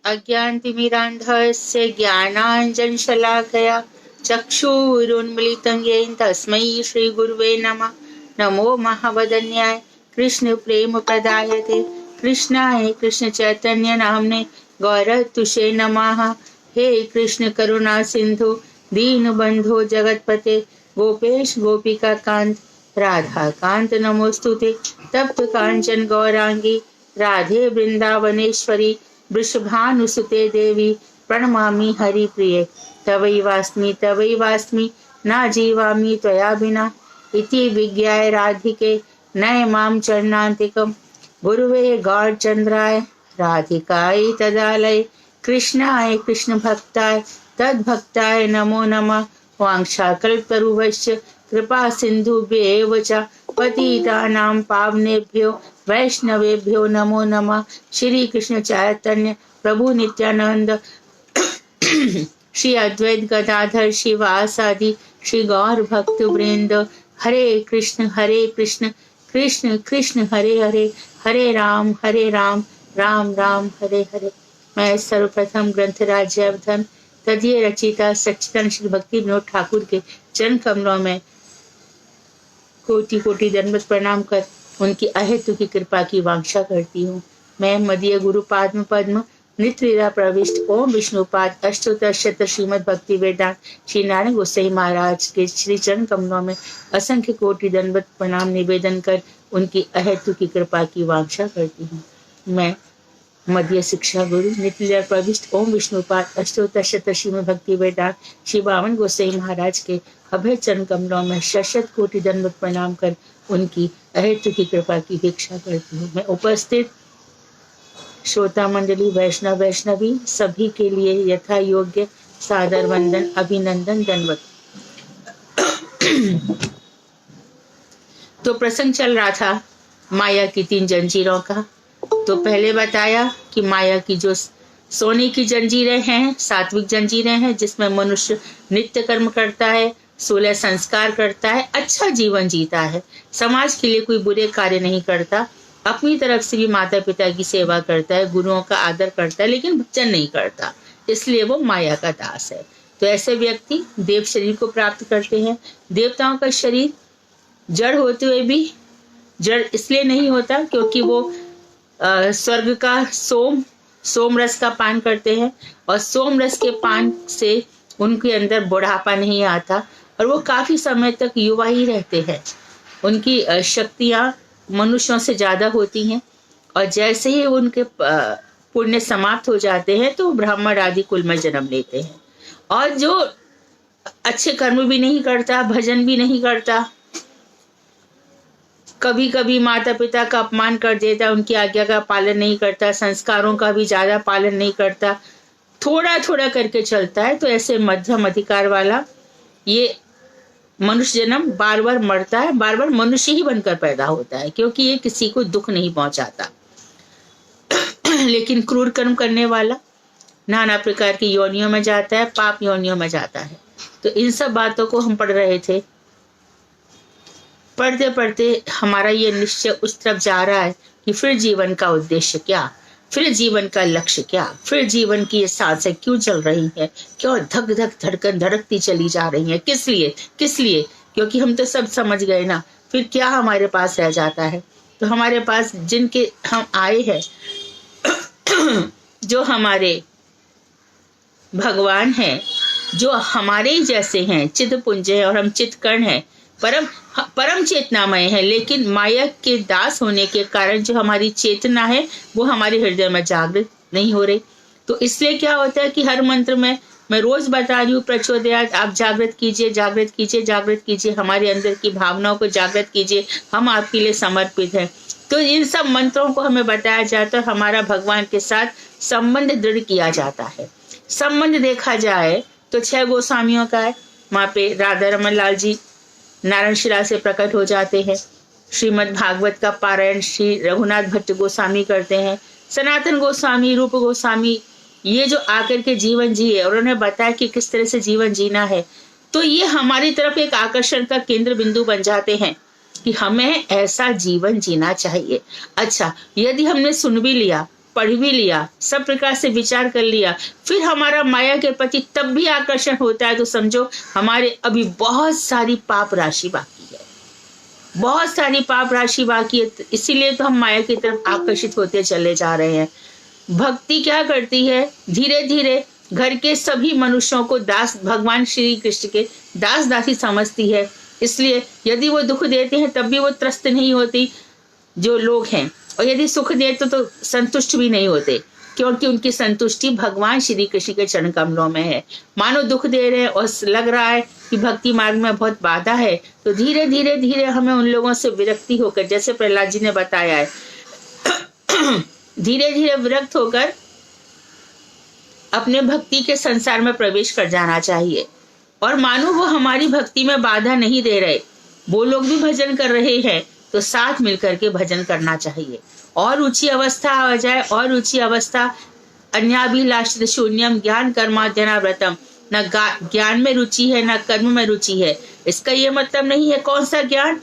अज्ञानतिमिरान्धस्य ज्ञानाञ्जनशलाकया चक्षुरुन्मीलितं येन तस्मै श्रीगुरुवे नमः। नमो महावदन्याय कृष्णप्रेमप्रदायते कृष्णाय कृष्णचैतन्य नाम्ने गौरतुषे नमः। हे कृष्ण करुणा सिंधु दीनबंधो जगतपते गोपेश गोपिका कांत राधा कांत नमोस्तुते। तप्त कांचन गौरांगी राधे वृंदावनेश्वरी वृषभानुसुते देवी प्रणमामि हरिप्रिये। तवैवास्मि न जीवामि त्वया विना इति विज्ञाय राधिके नय मां चरणान्तिकम्। गुरुवे गौरचन्द्राय राधिकायै तदालय कृष्णाय कृष्णभक्ताय तद्भक्ताय नमो नमः। वाञ्छाकल्पतरुभ्यश्च कृपा सिन्धुभ्येव च पतितानां पावनेभ्यो वैष्णवेभ्यो नमो नमः। श्री कृष्ण चैतन्य प्रभु नित्यानंद श्री अद्वैत गदाधर शिवासादि श्री गौर भक्त वृंद हरे कृष्ण कृष्ण कृष्ण हरे हरे हरे राम राम राम हरे हरे। मैं सर्वप्रथम ग्रंथराज जयवर्धन तदीय रचिता सच्चिदानंद श्री भक्ति विनोद ठाकुर के चरण कमलों में कोटि कोटि दंडवत प्रणाम कर उनकी अहेतु की कृपा की वांछा करती हूँ। मैं मदीय गुरु पाद्म पद्म नित्य लीला प्रविष्ट ओम विष्णुपाद अष्टोत्तर शत श्रीमद भक्ति वेदांत श्री नारायण गोसाई महाराज के श्री चरण कमलों में असंख्य कोटि दंडवत प्रणाम निवेदन कर उनकी अहेतु की कृपा की वांछा करती हूँ। मैं मध्य शिक्षा गुरु नित्य लीला प्रविष्ट ओम विष्णुपाद अष्टोत्तर शत श्रीमद भक्ति वेदांत श्री बावन गोसाई महाराज के अभय चरण कमलों में शत कोटि दंडवत प्रणाम कर उनकी अहेतु की कृपा की भिक्षा करती हूँ। मैं उपस्थित श्रोता मंडली वैष्णव वैष्णवी सभी के लिए यथा योग्य सादर वंदन अभिनंदन दंडवत। तो प्रसंग चल रहा था माया की 3 जंजीरों का। तो पहले बताया कि माया की जो सोने की जंजीरें हैं, सात्विक जंजीरें हैं, जिसमें मनुष्य नित्य कर्म करता है, 16 संस्कार करता है, अच्छा जीवन जीता है, समाज के लिए कोई बुरे कार्य नहीं करता, अपनी तरफ से भी माता पिता की सेवा करता है, गुरुओं का आदर करता है, लेकिन भजन नहीं करता, इसलिए वो माया का दास है। तो ऐसे व्यक्ति देव शरीर को प्राप्त करते हैं। देवताओं का शरीर जड़ होते हुए भी जड़ इसलिए नहीं होता क्योंकि वो स्वर्ग का सोम रस का पान करते हैं, और सोम रस के पान से उनके अंदर बुढ़ापा नहीं आता और वो काफी समय तक युवा ही रहते हैं। उनकी शक्तियां मनुष्यों से ज्यादा होती हैं, और जैसे ही उनके पुण्य समाप्त हो जाते हैं तो ब्राह्मण आदि कुल में जन्म लेते हैं। और जो अच्छे कर्म भी नहीं करता, भजन भी नहीं करता, कभी कभी माता पिता का अपमान कर देता, उनकी आज्ञा का पालन नहीं करता, संस्कारों का भी ज्यादा पालन नहीं करता, थोड़ा थोड़ा करके चलता है, तो ऐसे मध्यम अधिकार वाला ये मनुष्य जन्म बार बार मरता है, बार बार मनुष्य ही बनकर पैदा होता है, क्योंकि ये किसी को दुख नहीं पहुंचाता। लेकिन क्रूर कर्म करने वाला नाना प्रकार की योनियों में जाता है, पाप योनियों में जाता है। तो इन सब बातों को हम पढ़ रहे थे। पढ़ते पढ़ते हमारा ये निश्चय उस तरफ जा रहा है कि फिर जीवन का उद्देश्य क्या, फिर जीवन का लक्ष्य क्या, फिर जीवन की ये सांसें क्यों चल रही हैं, क्यों धक धक धड़कन धड़कती चली जा रही हैं, किस लिए? क्योंकि हम तो सब समझ गए ना, फिर क्या हमारे पास रह जाता है? तो हमारे पास जिनके हम आए हैं, जो हमारे भगवान हैं, जो हमारे ही जैसे हैं, चित्तपुंज है और हम चित्तकर्ण हैं, परम चेतनामय है, लेकिन माया के दास होने के कारण जो हमारी चेतना है वो हमारे हृदय में जागृत नहीं हो रही। तो इसलिए क्या होता है कि हर मंत्र में मैं रोज बता रही हूँ, प्रचोदयात, आप जागृत कीजिए, जागृत कीजिए, जागृत कीजिए, हमारे अंदर की भावनाओं को जागृत कीजिए, हम आपके लिए समर्पित हैं। तो इन सब मंत्रों को हमें बताया जाता है, हमारा भगवान के साथ संबंध दृढ़ किया जाता है। संबंध देखा जाए तो 6 गोस्वामियों का है। वहां पे राधा रमन लाल जी नारायण शिला से प्रकट हो जाते हैं। श्रीमद् भागवत का पारायण श्री रघुनाथ भट्ट गोस्वामी करते हैं। सनातन गोस्वामी, रूप गोस्वामी, ये जो आकर के जीवन जिए और उन्होंने बताया कि किस तरह से जीवन जीना है, तो ये हमारी तरफ एक आकर्षण का केंद्र बिंदु बन जाते हैं कि हमें ऐसा जीवन जीना चाहिए। अच्छा, यदि हमने सुन भी लिया पढ़ भी लिया, सब प्रकार से विचार कर लिया, फिर हमारा माया के प्रति तब भी आकर्षण होता है, तो समझो हमारे अभी बहुत सारी पाप राशि बाकी है, बहुत सारी पाप राशि बाकी है। इसीलिए तो हम माया की तरफ आकर्षित होते चले जा रहे हैं। भक्ति क्या करती है, धीरे धीरे घर के सभी मनुष्यों को दास, भगवान श्री कृष्ण के दास दासी समझती है। इसलिए यदि वो दुख देते हैं तब भी वो त्रस्त नहीं होती जो लोग हैं, और यदि सुख देते तो संतुष्ट भी नहीं होते, क्योंकि उनकी संतुष्टि भगवान श्री कृष्ण के चरण कमलों में है। मानो दुख दे रहे हैं और लग रहा है कि भक्ति मार्ग में बहुत बाधा है, तो धीरे धीरे धीरे हमें उन लोगों से विरक्ति होकर, जैसे प्रहलाद जी ने बताया है, धीरे धीरे विरक्त होकर अपने भक्ति के संसार में प्रवेश कर जाना चाहिए। और मानो वो हमारी भक्ति में बाधा नहीं दे रहे, वो लोग भी भजन कर रहे हैं, तो साथ मिलकर के भजन करना चाहिए। और ऊंची अवस्था आ जाए, और ऊंची अवस्था, अन्याभिलाषित शून्यम ज्ञान कर्माद्यनाव्रतम, न ज्ञान में रुचि है न कर्म में रुचि है। इसका ये मतलब नहीं है कौन सा ज्ञान,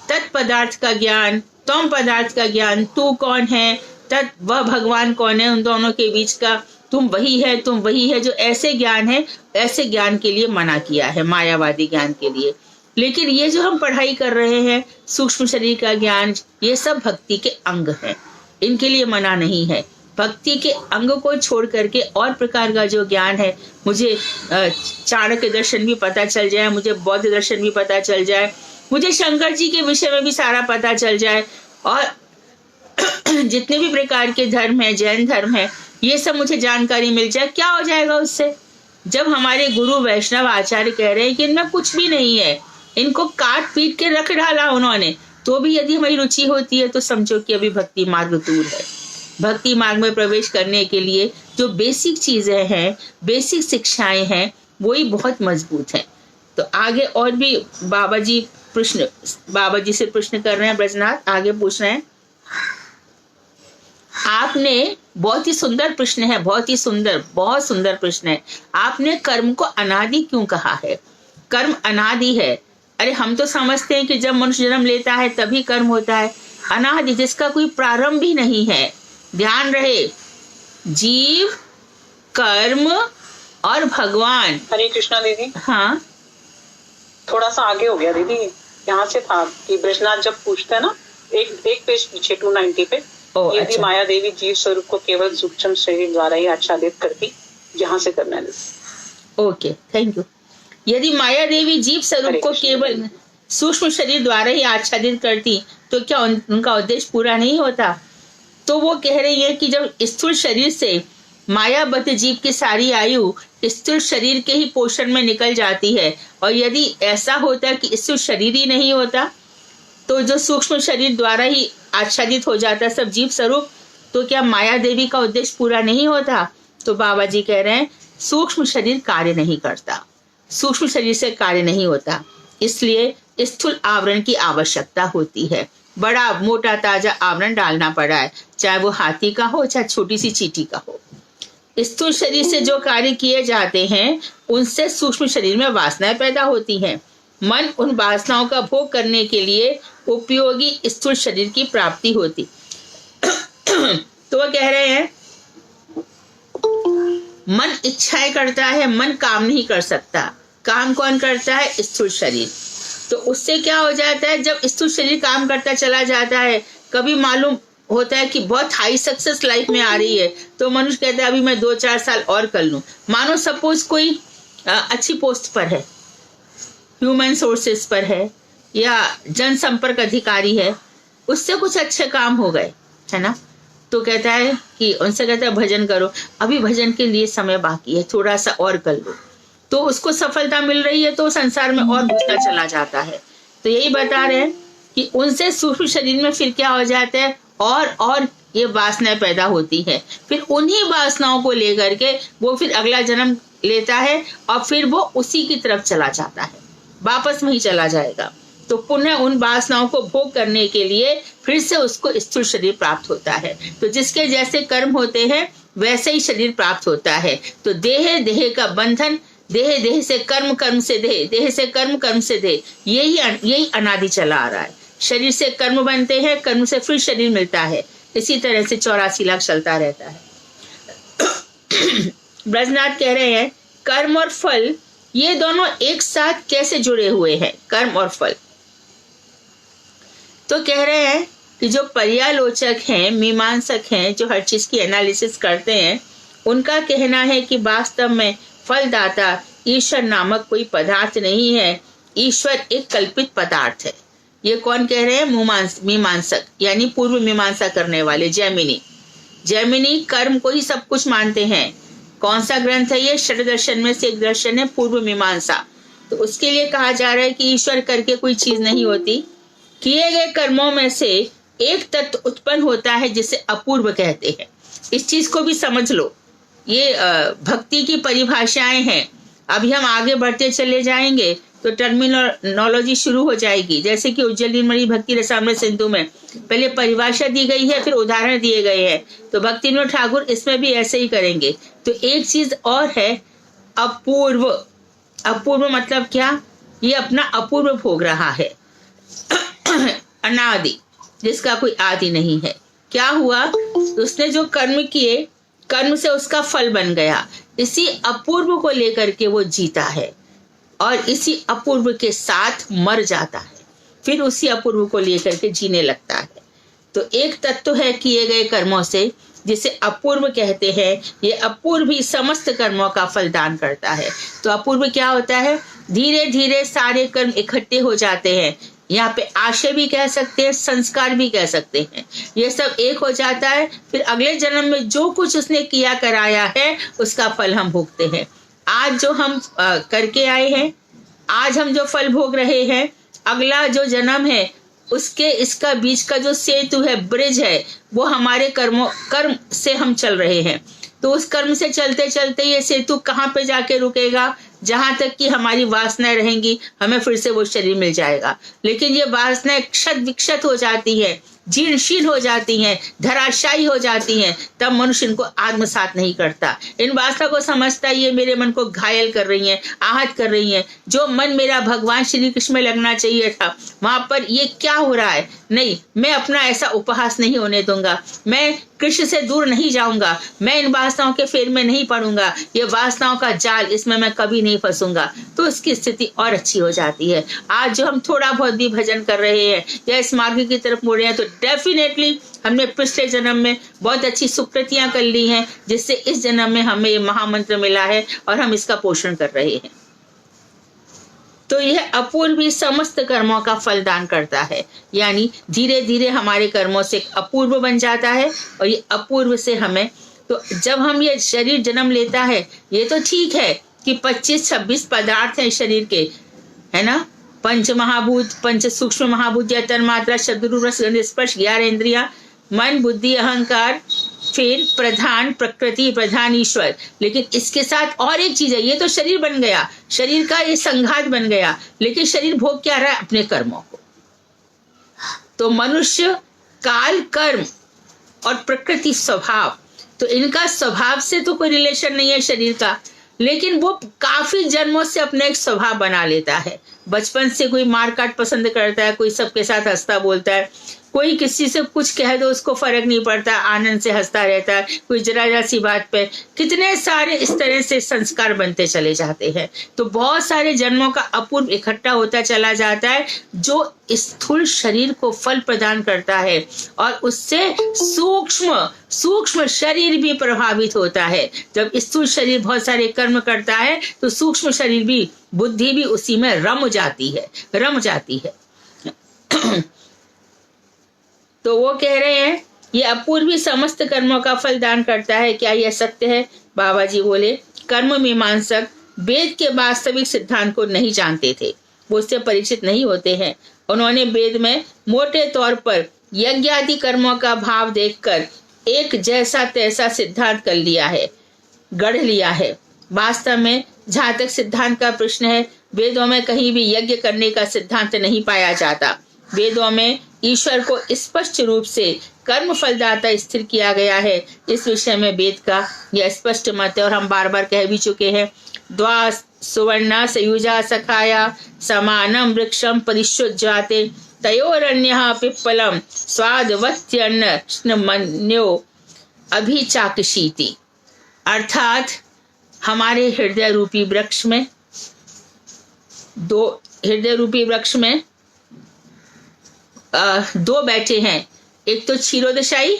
तत्पदार्थ का ज्ञान, तुम पदार्थ का ज्ञान, तू कौन है, तत् वह भगवान कौन है, उन दोनों के बीच का तुम वही है, तुम वही है, जो ऐसे ज्ञान है, ऐसे ज्ञान के लिए मना किया है, मायावादी ज्ञान के लिए। लेकिन ये जो हम पढ़ाई कर रहे हैं, सूक्ष्म शरीर का ज्ञान, ये सब भक्ति के अंग हैं, इनके लिए मना नहीं है। भक्ति के अंग को छोड़ करके और प्रकार का जो ज्ञान है, मुझे चाणक्य दर्शन भी पता चल जाए, मुझे बौद्ध दर्शन भी पता चल जाए, मुझे शंकर जी के विषय में भी सारा पता चल जाए, और जितने भी प्रकार के धर्म है, जैन धर्म है, ये सब मुझे जानकारी मिल जाए, क्या हो जाएगा उससे? जब हमारे गुरु वैष्णव आचार्य कह रहे हैं कि इनमें कुछ भी नहीं है, इनको काट पीट के रख डाला उन्होंने, तो भी यदि हमारी रुचि होती है तो समझो कि अभी भक्ति मार्ग दूर है। भक्ति मार्ग में प्रवेश करने के लिए जो बेसिक चीजें हैं, बेसिक शिक्षाएं हैं, वही बहुत मजबूत है। तो आगे और भी बाबा जी से प्रश्न कर रहे हैं, ब्रजनाथ आगे पूछ रहे हैं। आपने बहुत ही सुंदर प्रश्न है, बहुत ही सुंदर, बहुत सुंदर प्रश्न है। आपने कर्म को अनादि क्यों कहा है? कर्म अनादि है। अरे हम तो समझते हैं कि जब मनुष्य जन्म लेता है तभी कर्म होता है। अनादि जिसका कोई प्रारंभ भी नहीं है। ध्यान रहे, जीव, कर्म और भगवान। हरे कृष्णा दीदी। हाँ, थोड़ा सा आगे हो गया दीदी, यहाँ से था कि ब्रजनाथ जब पूछते हैं ना, एक पेज पीछे 290 पे, यदि अच्छा। माया देवी जीव स्वरूप को केवल सूक्ष्म शरीर द्वारा ही आच्छादित करती, यहाँ से करना है। Okay, thank you. यदि माया देवी जीव स्वरूप को केवल सूक्ष्म शरीर द्वारा ही आच्छादित करती, तो क्या उनका उद्देश्य पूरा नहीं होता? तो वो कह रही है कि जब स्थूल शरीर से मायाबद्ध जीव की सारी आयु स्थूल शरीर के ही पोषण में निकल जाती है, और यदि ऐसा होता कि स्थूल शरीर ही नहीं होता, तो जो सूक्ष्म शरीर द्वारा ही आच्छादित हो जाता सब जीव स्वरूप, तो क्या माया देवी का उद्देश्य पूरा नहीं होता? तो बाबा जी कह रहे हैं सूक्ष्म शरीर कार्य नहीं करता, सूक्ष्म शरीर से कार्य नहीं होता, इसलिए स्थूल आवरण की आवश्यकता होती है। बड़ा मोटा ताजा आवरण डालना पड़ा है, चाहे वो हाथी का हो चाहे छोटी सी चींटी का हो। स्थूल शरीर से जो कार्य किए जाते हैं उनसे सूक्ष्म शरीर में वासनाएं पैदा होती हैं। मन उन वासनाओं का भोग करने के लिए उपयोगी स्थूल शरीर की प्राप्ति होती। तो वो कह रहे हैं मन इच्छाएं करता है, मन काम नहीं कर सकता। काम कौन करता है? स्थूल शरीर। तो उससे क्या हो जाता है, जब स्थूल शरीर काम करता चला जाता है, कभी मालूम होता है कि बहुत हाई सक्सेस लाइफ में आ रही है, तो मनुष्य कहता है अभी मैं 2-4 साल और कर लूं। मानो सपोज कोई अच्छी पोस्ट पर है, ह्यूमन सोर्सेस पर है या जनसंपर्क अधिकारी है, उससे कुछ अच्छे काम हो गए, है ना, तो कहता है कि उनसे कहता है भजन करो, अभी भजन के लिए समय बाकी है, थोड़ा सा और कर लो। तो उसको सफलता मिल रही है तो संसार में और घुसता चला जाता है। तो यही बता रहे हैं कि उनसे सूक्ष्म शरीर में फिर क्या हो जाता है, और ये वासनाएं पैदा होती है। फिर उन्हीं वासनाओं को लेकर के वो फिर अगला जन्म लेता है, और फिर वो उसी की तरफ चला जाता है, वापस वहीं चला जाएगा। तो पुनः उन वासनाओं को भोग करने के लिए फिर से उसको स्थूल शरीर प्राप्त होता है। तो जिसके जैसे कर्म होते हैं वैसे ही शरीर प्राप्त होता है। तो देह देह का बंधन, देह देह से कर्म, कर्म से देह, देह से कर्म, कर्म से देह, यही अनादि चला आ रहा है। शरीर से कर्म बनते हैं, कर्म से फिर शरीर मिलता है, इसी तरह से 84 लाख चलता रहता है। ब्रजनाथ कह रहे हैं कर्म और फल ये दोनों एक साथ कैसे जुड़े हुए हैं, कर्म और फल। तो कह रहे हैं कि जो पर्यालोचक हैं, मीमांसक हैं, जो हर चीज की एनालिसिस करते हैं, उनका कहना है कि वास्तव में फलदाता ईश्वर नामक कोई पदार्थ नहीं है, ईश्वर एक कल्पित पदार्थ है। ये कौन कह रहे हैं? मीमांसक, यानी पूर्व मीमांसा करने वाले जैमिनी कर्म को ही सब कुछ मानते हैं। कौन सा ग्रंथ है ये? षड दर्शन में से एक दर्शन है पूर्व मीमांसा। तो उसके लिए कहा जा रहा है कि ईश्वर करके कोई चीज नहीं होती, किए गए कर्मों में से एक तत्व उत्पन्न होता है जिसे अपूर्व कहते हैं। इस चीज को भी समझ लो, ये भक्ति की परिभाषाएं हैं। अभी हम आगे बढ़ते चले जाएंगे तो टर्मिनोलॉजी शुरू हो जाएगी। जैसे कि उज्जवल नीलमणि भक्ति रसामृत सिंधु में पहले परिभाषा दी गई है, फिर उदाहरण दिए गए हैं, तो भक्ति विनोद ठाकुर इसमें भी ऐसे ही करेंगे। तो एक चीज और है अपूर्व। अपूर्व मतलब क्या? ये अपना अपूर्व भोग रहा है, अनादि, जिसका कोई आदि नहीं है। क्या हुआ? उसने जो कर्म किए, कर्म से उसका फल बन गया। इसी अपूर्व को लेकर के वो जीता है और इसी अपूर्व के साथ मर जाता है, फिर उसी अपूर्व को लेकर के जीने लगता है। तो एक तत्व है किए गए कर्मों से जिसे अपूर्व कहते हैं। ये अपूर्व ही समस्त कर्मों का फल दान करता है। तो अपूर्व क्या होता है? धीरे धीरे सारे कर्म इकट्ठे हो जाते हैं। यहाँ पे आशय भी कह सकते हैं, संस्कार भी कह सकते हैं। ये सब एक हो जाता है, फिर अगले जन्म में जो कुछ उसने किया कराया है उसका फल हम भोगते हैं। आज जो हम करके आए हैं, आज हम जो फल भोग रहे हैं, अगला जो जन्म है उसके इसका बीच का जो सेतु है, ब्रिज है, वो हमारे कर्म से हम चल रहे हैं। तो उस कर्म से चलते चलते ये सेतु कहाँ पे जाके रुकेगा? जहां तक कि हमारी वासनाएं रहेंगी, हमें फिर से वो शरीर मिल जाएगा। लेकिन ये वासनाएं क्षत विक्षत हो जाती है, जीर्णशील हो जाती हैं, धराशायी हो जाती हैं, तब मनुष्य इनको आत्मसात नहीं करता। इन वासना को समझता है ये मेरे मन को घायल कर रही हैं, आहत कर रही हैं। जो मन मेरा भगवान श्री कृष्ण में लगना चाहिए था, वहां पर ये क्या हो रहा है? नहीं, मैं अपना ऐसा उपहास नहीं होने दूंगा, मैं कृष्ण से दूर नहीं जाऊंगा, मैं इन वासनाओं के फेर में नहीं पड़ूंगा, ये वासनाओं का जाल, इसमें मैं कभी नहीं फंसूंगा। तो उसकी स्थिति और अच्छी हो जाती है। आज जो हम थोड़ा बहुत भी भजन कर रहे हैं या इस मार्ग की तरफ मुड़ रहे हैं, तो डेफिनेटली हमने पिछले जन्म में बहुत अच्छी सुकृतियां कर ली हैं, जिससे इस जन्म में हमें ये महामंत्र मिला है और हम इसका पोषण कर रहे हैं। तो यह अपूर्व भी समस्त कर्मों का फल दान करता है, यानी धीरे धीरे हमारे कर्मों से अपूर्व बन जाता है और ये अपूर्व से हमें, तो जब हम ये शरीर जन्म लेता है, ये तो ठीक है कि 25-26 पदार्थ हैं शरीर के, है ना, पंच महाभूत, पंच सूक्ष्म महाभूत या तन्मात्रा, शब्द रूप रस गंध स्पर्श, 11 इंद्रियां, मन बुद्धि अहंकार, फिर प्रधान प्रकृति, प्रधान ईश्वर। लेकिन इसके साथ और एक चीज है, ये तो शरीर बन गया, शरीर का ये संघात बन गया, लेकिन शरीर भोग क्या रहा है? अपने कर्मों को। तो मनुष्य काल कर्म और प्रकृति स्वभाव, तो इनका स्वभाव से तो कोई रिलेशन नहीं है शरीर का, लेकिन वो काफी जन्मों से अपना एक स्वभाव बना लेता है। बचपन से कोई मारकाट पसंद करता है, कोई सबके साथ हंसता बोलता है, कोई किसी से कुछ कह दो उसको फर्क नहीं पड़ता, आनंद से हंसता रहता है, कोई जरा सी बात पे। कितने सारे इस तरह से संस्कार बनते चले जाते हैं। तो बहुत सारे जन्मों का अपूर्व इकट्ठा होता चला जाता है, जो स्थूल शरीर को फल प्रदान करता है और उससे सूक्ष्म शरीर भी प्रभावित होता है। जब स्थूल शरीर बहुत सारे कर्म करता है तो सूक्ष्म शरीर भी, बुद्धि भी उसी में रम जाती है। तो वो कह रहे हैं ये अपूर्वी समस्त कर्मों का फल दान करता है। क्या यह सत्य है? बाबा जी बोले कर्म मीमांसक वेद के वास्तविक सिद्धांत को नहीं जानते थे, वो उससे परिचित नहीं होते हैं। उन्होंने वेद में मोटे तौर पर यज्ञ आदि कर्मों का भाव देखकर एक जैसा तैसा सिद्धांत कर लिया है, गढ़ लिया है। वास्तव में जहाँ तक सिद्धांत का प्रश्न है, वेदों में कहीं भी यज्ञ करने का सिद्धांत नहीं पाया जाता। वेदों में ईश्वर को स्पष्ट रूप से कर्म फलदाता स्थिर किया गया है। इस विषय में वेद का यह स्पष्ट मत है और हम बार बार कह भी चुके हैं। द्वा सुवर्णा सयुजा सखाया समानम वृक्षम परिशुज्जाते तयोरन्यः पिप्पलम स्वादवत्यन्नमन्यो अभिचाकशीति। अर्थात हमारे हृदय रूपी वृक्ष में दो बैठे हैं। एक तो क्षीरोदशाई,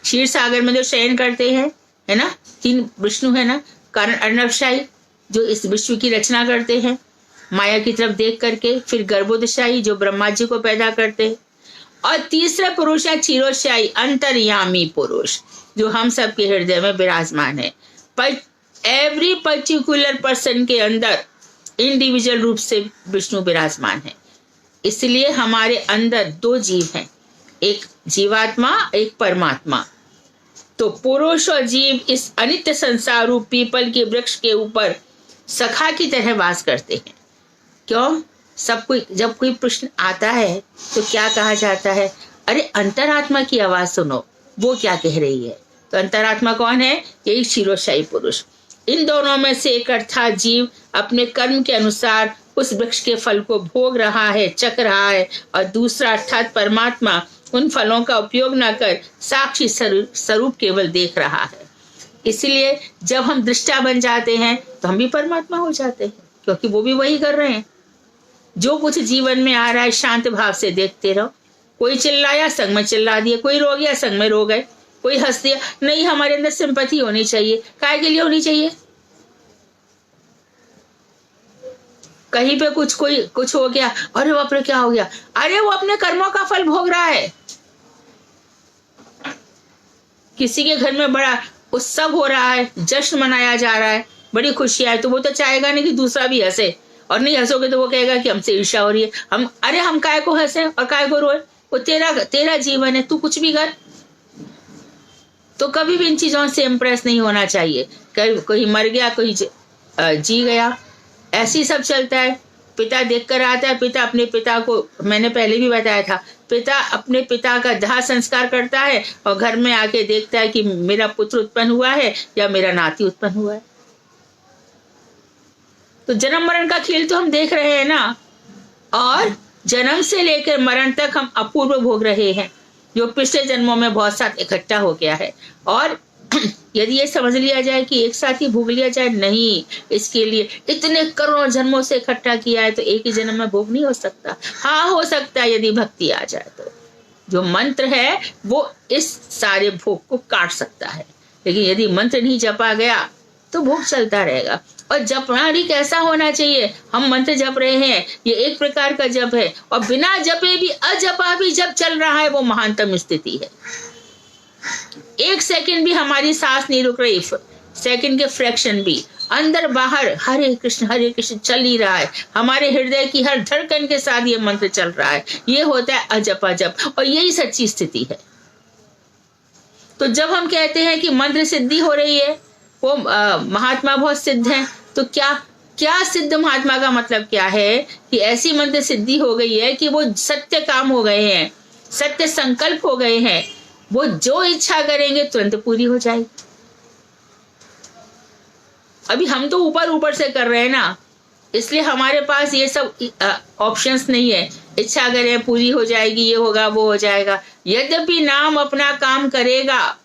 क्षीर सागर में जो शयन करते हैं, है ना, 3 विष्णु है ना। कारण अर्णवशाही जो इस विश्व की रचना करते हैं माया की तरफ देख करके। फिर गर्भोदशाही जो ब्रह्मा जी को पैदा करते हैं। और तीसरा पुरुष है क्षीरोदशाही अंतर्यामी पुरुष जो हम सबके हृदय में विराजमान है। पर एवरी पर्टिकुलर पर्सन के अंदर इंडिविजुअल रूप से विष्णु विराजमान है। इसलिए हमारे अंदर 2 जीव हैं, एक जीवात्मा, एक परमात्मा। तो पुरुष और जीव इस अनित्य संसार रूप पीपल के वृक्ष के ऊपर सखा की तरह वास करते हैं। क्यों? सब कोई, जब कोई प्रश्न आता है तो क्या कहा जाता है? अरे अंतरात्मा की आवाज सुनो, वो क्या कह रही है। तो अंतरात्मा कौन है? यही क्षीरोदशाही पुरुष। इन दोनों में से एक अर्थात जीव अपने कर्म के अनुसार उस वृक्ष के फल को भोग रहा है, चख रहा है, और दूसरा अर्थात परमात्मा उन फलों का उपयोग न कर साक्षी स्वरूप केवल देख रहा है। इसलिए जब हम दृष्टा बन जाते हैं तो हम भी परमात्मा हो जाते हैं, क्योंकि वो भी वही कर रहे हैं। जो कुछ जीवन में आ रहा है शांत भाव से देखते रहो। कोई चिल्लाया, संग में चिल्ला दिए। कोई रो गया, संग में रो गए। कोई हंस दिया, नहीं, हमारे अंदर सिंपैथी होनी चाहिए। काय के लिए होनी चाहिए? कहीं पे कुछ हो गया, अरे बाप रे क्या हो गया? अरे वो अपने कर्मों का फल भोग रहा है। किसी के घर में बड़ा उत्सव हो रहा है, जश्न मनाया जा रहा है, बड़ी खुशियां है, तो वो तो चाहेगा नहीं कि दूसरा भी हंसे। और नहीं हंसोगे तो वो कहेगा कि हमसे ईर्ष्या हो रही है। हम काय को हंसे और काय को रोए? वो तेरा जीवन है, तू कुछ भी कर। तो कभी भी इन चीजों से इम्प्रेस नहीं होना चाहिए। कोई मर गया, कोई जी गया, ऐसी सब चलता है। पिता देख कर आता है, पिता अपने पिता को, मैंने पहले भी बताया था, पिता अपने पिता का दाह संस्कार करता है और घर में आके देखता है कि मेरा पुत्र उत्पन्न हुआ है या मेरा नाती उत्पन्न हुआ है। तो जन्म मरण का खेल तो हम देख रहे हैं ना। और जन्म से लेकर मरण तक हम अपूर्व भोग रहे हैं, जो पिछले जन्मों में बहुत साथ इकट्ठा हो गया है। और यदि ये समझ लिया जाए कि एक साथ ही भोग लिया जाए, नहीं, इसके लिए इतने करोड़ों जन्मों से इकट्ठा किया है तो एक ही जन्म में भोग नहीं हो सकता। हाँ, हो सकता है यदि भक्ति आ जाए तो। जो मंत्र है वो इस सारे भोग को काट सकता है, लेकिन यदि मंत्र नहीं जपा गया तो भोग चलता रहेगा। और जपना भी कैसा होना चाहिए? हम मंत्र जप रहे हैं, ये एक प्रकार का जप है, और बिना जपे भी, अजपा भी जब चल रहा है, वो महानतम स्थिति है। 1 सेकंड भी हमारी सांस नहीं रुक रही, सेकंड के फ्रैक्शन भी, अंदर बाहर हरे कृष्ण चल ही रहा है। हमारे हृदय की हर धड़कन के साथ ये मंत्र चल रहा है। ये होता है अजपा जप, और यही सच्ची स्थिति है। तो जब हम कहते हैं कि मंत्र सिद्धि हो रही है, वो महात्मा बहुत सिद्ध हैं, तो क्या सिद्ध महात्मा का मतलब क्या है? कि ऐसी मंत्र सिद्धि हो गई है कि वो सत्य काम हो गए हैं, सत्य संकल्प हो गए हैं। वो जो इच्छा करेंगे तुरंत पूरी हो जाएगी। अभी हम तो ऊपर से कर रहे हैं ना, इसलिए हमारे पास ये सब ऑप्शंस नहीं है। इच्छा करें पूरी हो जाएगी, ये होगा वो हो जाएगा। यद्यपि नाम अपना काम करेगा,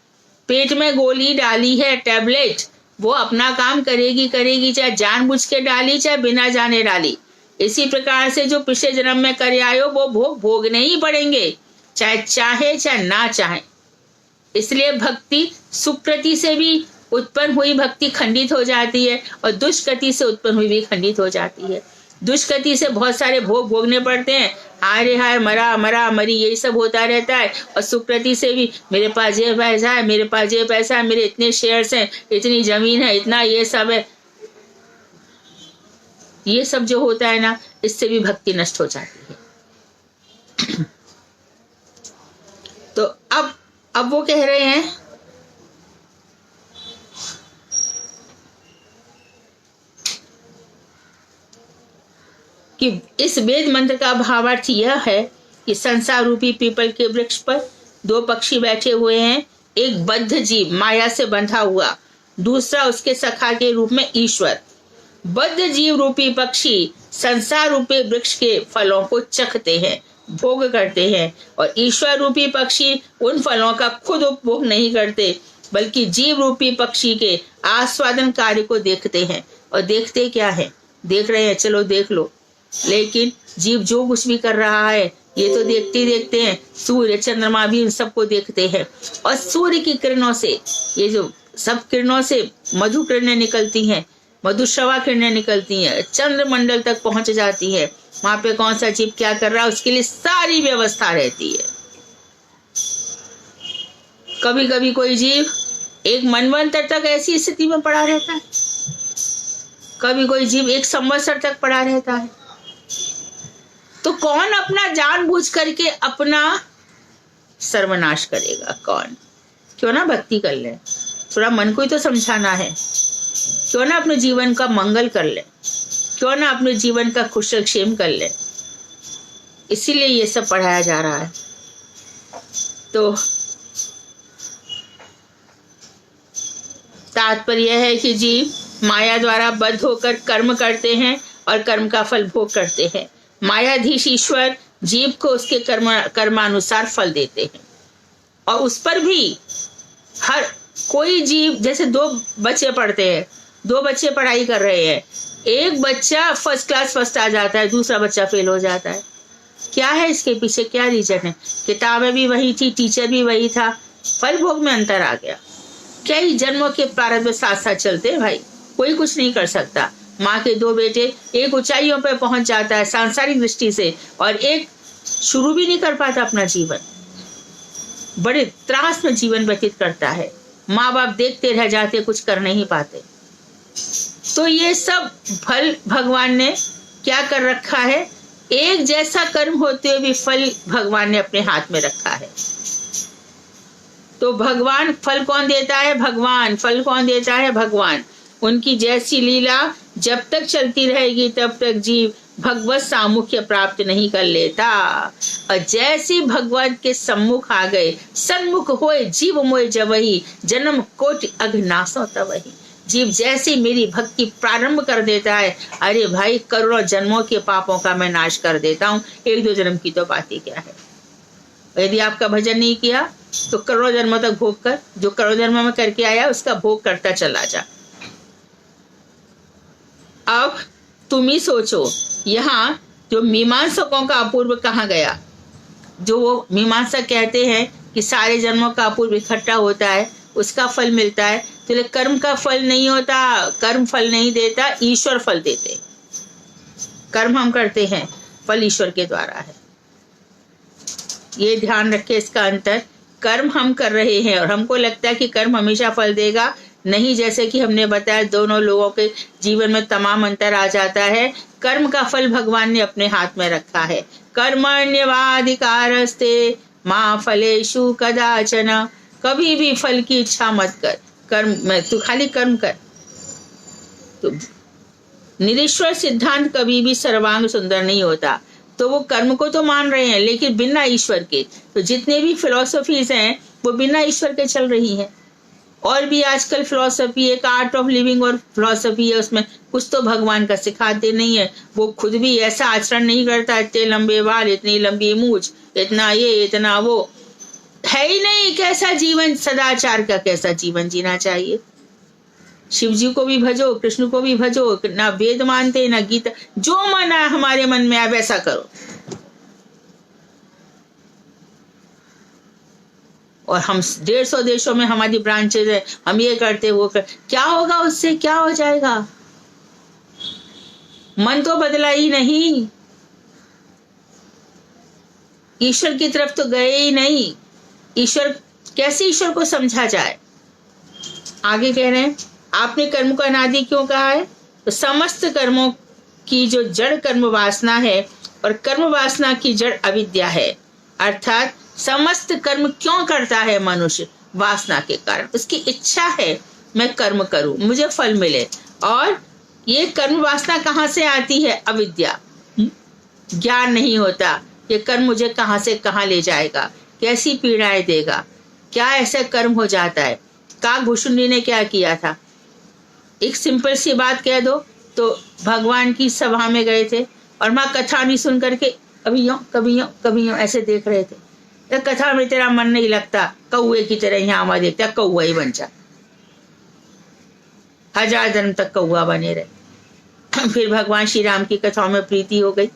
पेट में गोली डाली है, टैबलेट, वो अपना काम करेगी, चाहे जानबूझ के डाली चाहे बिना जाने डाली। इसी प्रकार से जो पिछले जन्म में करे आयो वो भोग भोगने ही पड़ेंगे, चाहे ना चाहे। इसलिए भक्ति सुकृति से भी उत्पन्न हुई भक्ति खंडित हो जाती है, और दुष्कृति से उत्पन्न हुई भी खंडित हो जाती है। दुष्कृति से बहुत सारे भोग भोगने पड़ते हैं, हाय मरा मरी, यही सब होता रहता है। और सुकृति से भी मेरे पास ये पैसा है, मेरे पास ये पैसा है, मेरे इतने शेयर्स हैं, इतनी जमीन है, इतना ये सब है, ये सब जो होता है ना, इससे भी भक्ति नष्ट हो जाती है। तो अब वो कह रहे हैं कि इस वेद मंत्र का भावार्थ यह है कि संसार रूपी पीपल के वृक्ष पर 2 पक्षी बैठे हुए हैं। एक बद्ध जीव माया से बंधा हुआ, दूसरा उसके सखा के रूप में ईश्वर। बद्ध जीव रूपी पक्षी संसार रूपी वृक्ष के फलों को चखते हैं, भोग करते हैं, और ईश्वर रूपी पक्षी उन फलों का खुद उपभोग नहीं करते, बल्कि जीव रूपी पक्षी के आस्वादन कार्य को देखते हैं। और देखते क्या है, देख रहे हैं, चलो देख लो, लेकिन जीव जो कुछ भी कर रहा है ये तो देखते ही देखते हैं। सूर्य चंद्रमा भी इन सबको देखते हैं, और सूर्य की किरणों से, ये जो सब किरणों से मधु किरणें निकलती हैं, मधुश्रवा किरणें निकलती हैं, चंद्रमंडल तक पहुंच जाती है। वहां पे कौन सा जीव क्या कर रहा है उसके लिए सारी व्यवस्था रहती है। कभी कभी कोई जीव एक मनवंतर तक ऐसी स्थिति में पड़ा रहता है, कभी कोई जीव एक संवत्सर तक पड़ा रहता है। तो कौन अपना जानबूझ करके अपना सर्वनाश करेगा? कौन? क्यों ना भक्ति कर ले, थोड़ा मन को ही तो समझाना है। क्यों ना अपने जीवन का मंगल कर ले, क्यों ना अपने जीवन का कुशलक्षेम कर ले। इसीलिए ये सब पढ़ाया जा रहा है। तो तात्पर्य है कि जीव माया द्वारा बद्ध होकर कर्म करते हैं और कर्म का फल भोग करते हैं। मायाधीश ईश्वर जीव को उसके कर्मानुसार फल देते हैं, और उस पर भी हर कोई जीव, जैसे दो बच्चे पढ़ते हैं, दो बच्चे पढ़ाई कर रहे हैं, एक बच्चा फर्स्ट क्लास फर्स्ट आ जाता है, दूसरा बच्चा फेल हो जाता है। क्या है इसके पीछे, क्या रीजन है? किताबें भी वही थी, टीचर भी वही था, फल भोग में अंतर आ गया। कई जन्मों के प्रारब्ध साथ साथ चलते हैं भाई, कोई कुछ नहीं कर सकता। माँ के दो बेटे, एक ऊंचाइयों पर पहुंच जाता है सांसारिक दृष्टि से, और एक शुरू भी नहीं कर पाता अपना जीवन, बड़े त्रास में जीवन व्यतीत करता है। माँ बाप देखते रह जाते, कुछ कर नहीं पाते। तो ये सब फल भगवान ने क्या कर रखा है, एक जैसा कर्म होते हुए भी फल भगवान ने अपने हाथ में रखा है। तो भगवान फल कौन देता है? भगवान। फल कौन देता है? भगवान। उनकी जैसी लीला जब तक चलती रहेगी तब तक जीव भगवत सामुख्य प्राप्त नहीं कर लेता। और जैसे भगवान के सम्मुख आ गए, सन्मुख होए जीव मोय जवही, जन्म कोटि अघनासो तवही। जीव जैसे मेरी भक्ति प्रारंभ कर देता है, अरे भाई करोड़ों जन्मों के पापों का मैं नाश कर देता हूँ, एक दो जन्म की तो बात ही क्या है। यदि आपका भजन नहीं किया तो करोड़ों जन्मों तक भोग कर, जो करोड़ों जन्मों में करके आया उसका भोग करता चला जा। अब तुम ही सोचो, यहाँ जो मीमांसकों का अपूर्व कहाँ गया? जो वो मीमांसा कहते हैं कि सारे जन्मों का अपूर्व इकट्ठा होता है, उसका फल मिलता है, तो कर्म का फल नहीं होता, कर्म फल नहीं देता, ईश्वर फल देते। कर्म हम करते हैं, फल ईश्वर के द्वारा है। ये ध्यान रखे इसका अंतर। कर्म हम कर रहे हैं और हमको लगता है कि कर्म हमेशा फल देगा, नहीं। जैसे कि हमने बताया, दोनों लोगों के जीवन में तमाम अंतर आ जाता है। कर्म का फल भगवान ने अपने हाथ में रखा है। कर्मण्यवाधिकारस्ते मां फलेषु कदाचन। कभी भी फल की इच्छा मत कर, कर्म में तू खाली कर्म कर। तो निरीश्वर सिद्धांत कभी भी सर्वांग सुंदर नहीं होता। तो वो कर्म को तो मान रहे हैं, लेकिन बिना ईश्वर के। तो जितने भी फिलोसफीज हैं वो बिना ईश्वर के चल रही हैं। और भी आजकल फिलोसफी, एक आर्ट ऑफ लिविंग और फिलोसफी है, उसमें कुछ तो भगवान का सिखाते नहीं है। वो खुद भी ऐसा आचरण नहीं करता, इतने लंबे बाल, इतनी लंबी मूछ, इतना ये इतना वो, है ही नहीं। कैसा जीवन, सदाचार का कैसा जीवन जीना चाहिए? शिव जी को भी भजो, कृष्ण को भी भजो, ना वेद मानते ना गीता, जो मन है हमारे मन में आए वैसा करो। और हम 150 देशों में हमारी ब्रांचेज है, हम ये करते वो कर, क्या होगा उससे? क्या हो जाएगा? मन तो बदला ही नहीं, ईश्वर की तरफ तो गए ही नहीं। ईश्वर, कैसे ईश्वर को समझा जाए? आगे कह रहे हैं, आपने कर्म को अनादि क्यों कहा है? तो समस्त कर्मों की जो जड़ कर्म वासना है, और कर्म वासना की जड़ अविद्या है। अर्थात समस्त कर्म क्यों करता है मनुष्य? वासना के कारण। उसकी इच्छा है मैं कर्म करूं, मुझे फल मिले। और ये कर्म वासना कहाँ से आती है? अविद्या। ज्ञान नहीं होता, ये कर्म मुझे कहाँ से कहाँ ले जाएगा, कैसी पीड़ाएं देगा, क्या ऐसा कर्म हो जाता है। काकभूषुंडी ने क्या किया था? एक सिंपल सी बात कह दो तो भगवान की सभा में गए थे और माँ कथा नहीं सुन करके कभी यूं कभी यूं कभी यूं ऐसे देख रहे थे। एक कथा में तेरा मन नहीं लगता, कौए की तरह यहाँ वहां देखता, कौआ ही बन जा, 1000 जन्म तक कौआ बने रहे। फिर भगवान श्री राम की कथाओं में प्रीति हो गई,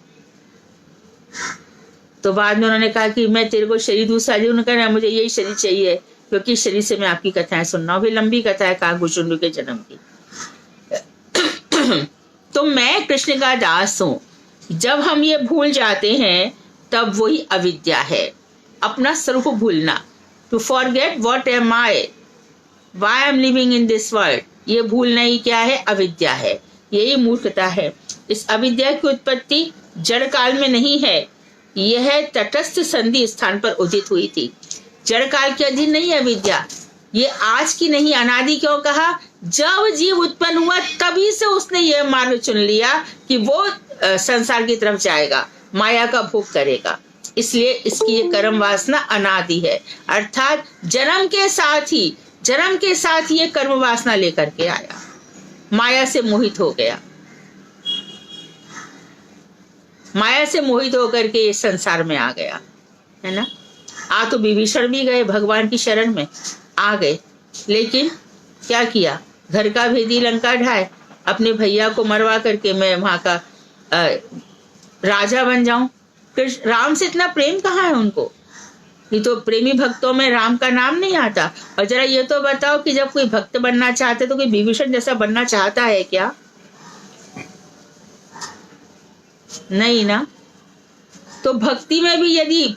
तो बाद में उन्होंने कहा कि मैं तेरे को शरीर दूसरा दूं, उन्होंने कहा मुझे यही शरीर चाहिए, क्योंकि शरीर से मैं आपकी कथाएं सुनना हूं। फिर लंबी कथा है काकभूषुंड के जन्म की। तो मैं कृष्ण का दास हूं, जब हम ये भूल जाते हैं तब वही अविद्या है, अपना स्वरूप भूलना। To forget what am I, why I am living in this world, ये भूलना ही क्या है? अविद्या है, यही मूर्खता है। इस अविद्या की उत्पत्ति जड़ काल में नहीं है, यह तटस्थ संधि स्थान पर उदित हुई थी। जड़ काल के अधीन नहीं है विद्या, ये आज की नहीं, अनादि। क्यों कहा? जब जीव उत्पन्न हुआ तभी से उसने ये मार्ग चुन लिया कि वो संसार की तरफ जाएगा, माया का भोग करेगा। इसलिए इसकी ये कर्म वासना अनादि है, अर्थात जन्म के साथ ही ये कर्म वासना लेकर के आया, माया से मोहित हो गया, माया से मोहित होकर के इस संसार में आ गया, है ना। तो विभीषण भी गए भगवान की शरण में, आ गए, लेकिन क्या किया? घर का भेदी लंका ढाए, अपने भैया को मरवा करके मैं वहां का राजा बन जाऊं। कृष्ण राम से इतना प्रेम कहाँ है उनको? ये तो प्रेमी भक्तों में राम का नाम नहीं आता। और जरा ये तो बताओ कि जब कोई भक्त बनना चाहते तो कोई विभीषण जैसा बनना चाहता है क्या? नहीं ना। तो भक्ति में भी यदि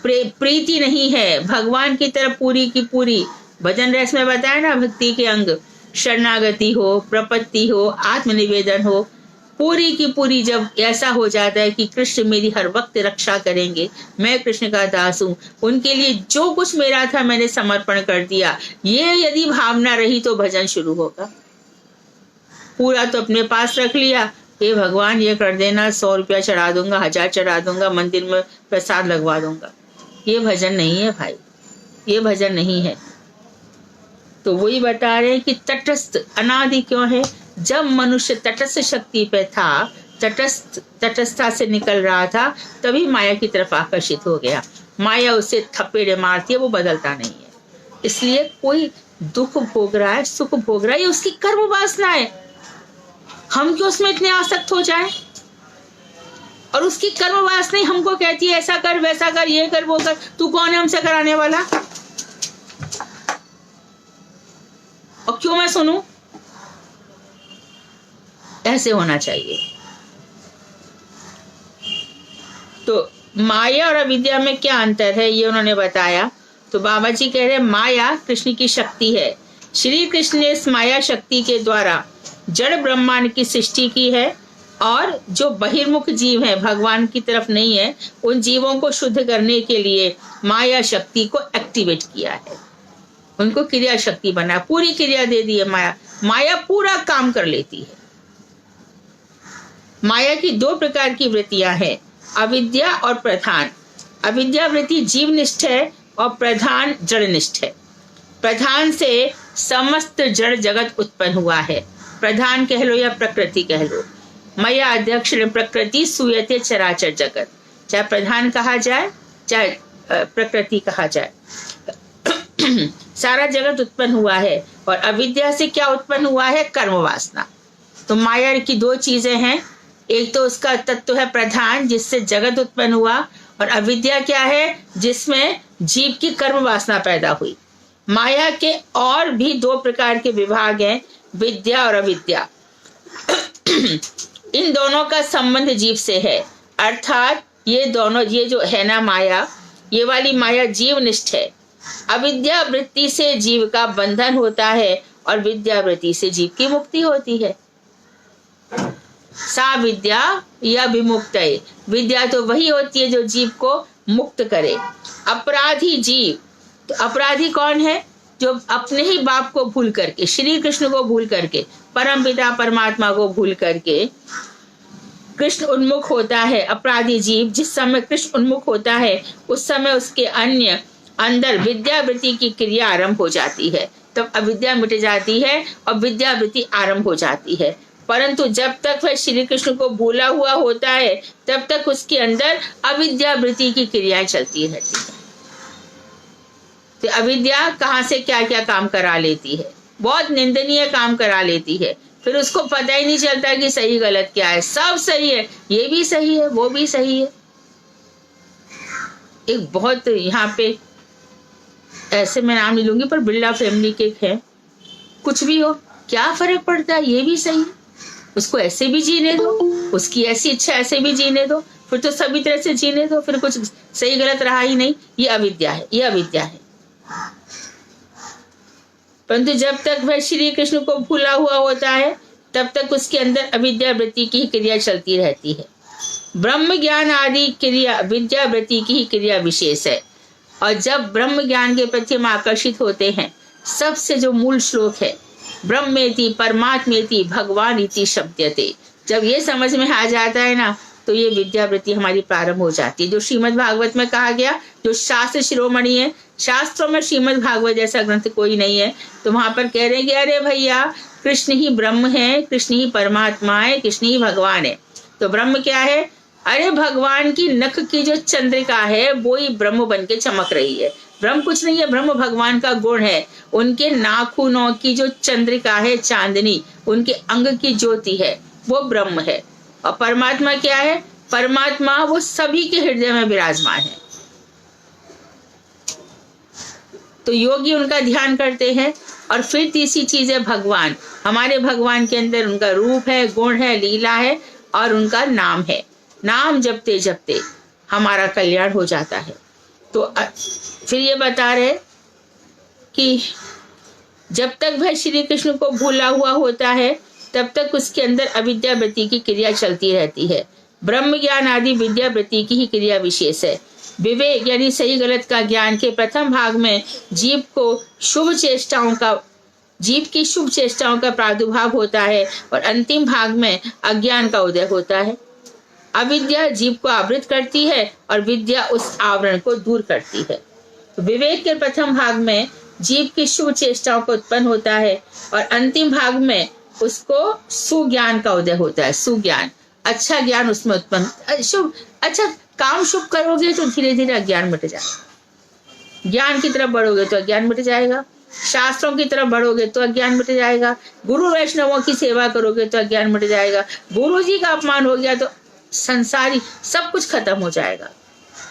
प्रीति नहीं है भगवान की तरफ पूरी की पूरी, भजन रस में बताया ना, भक्ति के अंग शरणागति हो, प्रपत्ति हो, आत्मनिवेदन हो, पूरी की पूरी जब ऐसा हो जाता है कि कृष्ण मेरी हर वक्त रक्षा करेंगे, मैं कृष्ण का दास हूं, उनके लिए जो कुछ मेरा था मैंने समर्पण कर दिया, ये यदि भावना रही तो भजन शुरू होगा। पूरा तो अपने पास रख लिया, हे भगवान ये कर देना, 100 रुपया चढ़ा दूंगा, 1000 चढ़ा दूंगा, मंदिर में प्रसाद लगवा दूंगा, ये भजन नहीं है भाई, ये भजन नहीं है। तो वही बता रहे हैं कि तटस्थ अनादि क्यों है? जब मनुष्य तटस्थ शक्ति पे था, तटस्थता से निकल रहा था, तभी माया की तरफ आकर्षित हो गया। माया उसे थपेड़े मारती है, वो बदलता नहीं है। इसलिए कोई दुख भोग रहा है, सुख भोग रहा है, ये उसकी कर्म वासना है। हम क्यों उसमें इतने आसक्त हो जाए? और उसकी कर्म वासना ही हमको कहती है ऐसा कर, वैसा कर, ये कर, वो कर। तू कौन है हमसे कराने वाला? और क्यों मैं सुनूं? ऐसे होना चाहिए। तो माया और अविद्या में क्या अंतर है ये उन्होंने बताया। तो बाबा जी कह रहे माया कृष्ण की शक्ति है। श्री कृष्ण ने इस माया शक्ति के द्वारा जड़ ब्रह्मांड की सृष्टि की है, और जो बहिर्मुख जीव हैं, भगवान की तरफ नहीं है, उन जीवों को शुद्ध करने के लिए माया शक्ति को एक्टिवेट किया है, उनको क्रिया शक्ति बना, पूरी क्रिया दे दी है माया। माया पूरा काम कर लेती है। माया की 2 प्रकार की वृत्तियां हैं, अविद्या और प्रधान। अविद्या वृत्ति जीवनिष्ठ है और प्रधान जड़निष्ठ है। प्रधान से समस्त जड़ जगत उत्पन्न हुआ है। प्रधान कह लो या प्रकृति कह लो। मया अध्यक्ष प्रकृति सूयते चराचर जगत, चाहे प्रधान कहा जाए चाहे प्रकृति कहा जाए, सारा जगत उत्पन्न हुआ है। और अविद्या से क्या उत्पन्न हुआ है? कर्म वासना। तो माया की 2 चीजें हैं, एक तो उसका तत्व है प्रधान जिससे जगत उत्पन्न हुआ, और अविद्या क्या है? जिसमें जीव की कर्म वासना पैदा हुई। माया के और भी 2 प्रकार के विभाग हैं, विद्या और अविद्या। इन दोनों का संबंध जीव से है, अर्थात ये दोनों, ये जो है ना माया, ये वाली माया जीवनिष्ठ है। अविद्या वृत्ति से जीव का बंधन होता है और विद्या वृत्ति से जीव की मुक्ति होती है। सा विद्या या विमुक्त है। विद्या तो वही होती है जो जीव को मुक्त करे। अपराधी जीव, तो अपराधी कौन है? जो अपने ही बाप को भूल करके, श्री कृष्ण को भूल करके, परम पिता परमात्मा को भूल करके कृष्ण उन्मुख होता है। अपराधी जीव जिस समय कृष्ण उन्मुख होता है उस समय उसके अंदर विद्यावृत्ति की क्रिया आरंभ हो जाती है, तब अविद्या मिट जाती है और विद्यावृत्ति आरंभ हो जाती है। परंतु जब तक वह श्री कृष्ण को भूला हुआ होता है तब तक उसके अंदर अविद्या वृत्ति की क्रियाएं चलती रहती है। तो अविद्या कहाँ से क्या क्या काम करा लेती है, बहुत निंदनीय काम करा लेती है। फिर उसको पता ही नहीं चलता कि सही गलत क्या है। सब सही है, ये भी सही है, वो भी सही है। एक बहुत यहाँ पे ऐसे मैं नाम नहीं लूंगी पर बिरला फैमिली के हैं, कुछ भी हो क्या फर्क पड़ता है, ये भी सही है, उसको ऐसे भी जीने दो, उसकी ऐसी इच्छा ऐसे भी जीने दो, फिर तो सभी तरह से जीने दो, फिर कुछ सही गलत रहा ही नहीं। ये अविद्या है, ये अविद्या है। परंतु जब तक वह श्री कृष्ण को भूला हुआ होता है तब तक उसके अंदर अविद्या वृत्ति की क्रिया चलती रहती है। ब्रह्म ज्ञान आदि क्रिया विद्या वृत्ति की ही क्रिया विशेष है। और जब ब्रह्म ज्ञान के प्रति हम आकर्षित होते हैं, सबसे जो मूल श्लोक है ब्रह्मेति परमात्मेति भगवान इति शब्दते, जब ये समझ में आ जाता है ना तो ये विद्यावृत्ति हमारी प्रारंभ हो जाती है। जो श्रीमद् भागवत में कहा गया, जो शास्त्र शिरोमणि है, शास्त्रों में श्रीमद् भागवत जैसा ग्रंथ कोई नहीं है, तो वहां पर कह रहे हैं कि अरे भैया कृष्ण ही ब्रह्म है, कृष्ण ही परमात्मा है, कृष्ण ही भगवान है। तो ब्रह्म क्या है? अरे भगवान की नख की जो चंद्रिका है वो ही ब्रह्म बन के चमक रही है। ब्रह्म कुछ नहीं है, ब्रह्म भगवान का गुण है। उनके नाखूनों की जो चंद्रिका है चांदनी, उनके अंग की ज्योति है, वो ब्रह्म है। और परमात्मा क्या है? परमात्मा वो सभी के हृदय में विराजमान है। तो योगी उनका ध्यान करते हैं। और फिर तीसरी चीज है भगवान। हमारे भगवान के अंदर उनका रूप है, गुण है, लीला है और उनका नाम है। नाम जपते जपते हमारा कल्याण हो जाता है। तो फिर ये बता रहे कि जब तक वह श्री कृष्ण को भूला हुआ होता है तब तक उसके अंदर अविद्या वृत्ति की क्रिया चलती रहती है। ब्रह्म ज्ञान आदि विद्या वृत्ति की ही क्रिया विशेष है। विवेक यानी सही गलत का ज्ञान के प्रथम भाग में जीव की शुभ चेष्टाओं का प्रादुर्भाव होता है और अंतिम भाग में अज्ञान का उदय होता है। अविद्या जीव को आवृत करती है और विद्या उस आवरण को दूर करती है। विवेक के प्रथम भाग में जीव की शुभ चेष्टाओं को उत्पन्न होता है और अंतिम भाग में उसको सुज्ञान का उदय होता है। सुज्ञान, अच्छा ज्ञान उसमें उत्पन्न, शुभ अच्छा काम शुभ करोगे तो धीरे धीरे अज्ञान मिट जाएगा। ज्ञान की तरफ बढ़ोगे तो अज्ञान मिट जाएगा। शास्त्रों की तरफ बढ़ोगे तो अज्ञान मिट जाएगा। गुरु वैष्णवों की सेवा करोगे तो अज्ञान मिट जाएगा। गुरु जी का अपमान हो गया तो संसारी सब कुछ खत्म हो जाएगा,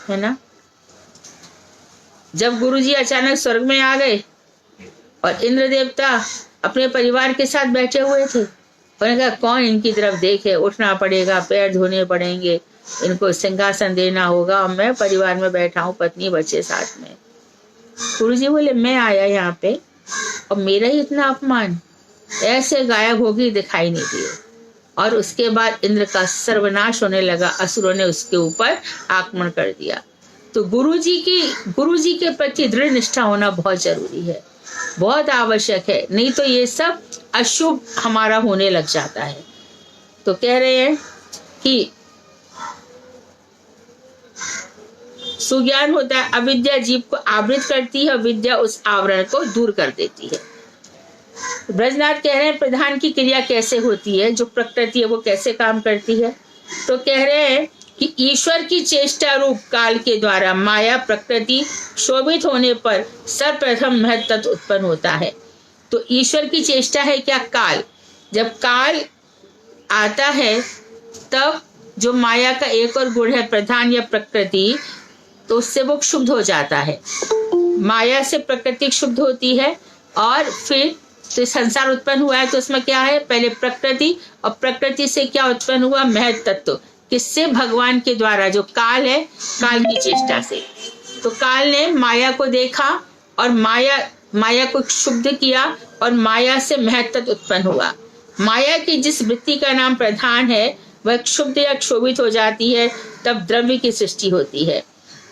है ना। जब गुरु जी अचानक स्वर्ग में आ गए और इंद्र देवता अपने परिवार के साथ बैठे हुए थे, उन्होंने कहा कौन इनकी तरफ देखे, उठना पड़ेगा, पैर धोने पड़ेंगे, इनको सिंहासन देना होगा, मैं परिवार में बैठा हूँ, पत्नी बच्चे साथ में। गुरु जी बोले मैं आया यहाँ पे और मेरा ही इतना अपमान, ऐसे गायब होगी दिखाई नहीं दिए। और उसके बाद इंद्र का सर्वनाश होने लगा, असुरों ने उसके ऊपर आक्रमण कर दिया। तो गुरु जी के प्रति दृढ़ निष्ठा होना बहुत जरूरी है, बहुत आवश्यक है, नहीं तो ये सब अशुभ हमारा होने लग जाता है। तो कह रहे हैं कि सुज्ञान होता है, अविद्या जीव को आवृत करती है और विद्या उस आवरण को दूर कर देती है। ब्रजनाथ कह रहे हैं प्रधान की क्रिया कैसे होती है, जो प्रकृति है वो कैसे काम करती है। तो कह रहे हैं कि ईश्वर की चेष्टा रूप काल के द्वारा माया प्रकृति शोभित होने पर सर्वप्रथम महत्त्व उत्पन्न होता है। तो ईश्वर की चेष्टा है क्या? काल। जब काल आता है तब जो माया का एक और गुण है प्रधान या प्रकृति, तो उससे वो क्षुब्ध हो जाता है। माया से प्रकृति क्षुब्ध होती है और फिर तो संसार उत्पन्न हुआ है, तो उसमें क्या है? पहले प्रकृति, और प्रकृति से क्या उत्पन्न हुआ? महत् तत्व। किससे? भगवान के द्वारा, जो काल है, काल की चेष्टा से। तो काल ने माया को देखा और माया को क्षुब्ध किया और माया से महत् तत्व उत्पन्न हुआ। माया की जिस वृत्ति का नाम प्रधान है वह क्षुब्ध या क्षोभित हो जाती है, तब द्रव्य की सृष्टि होती है।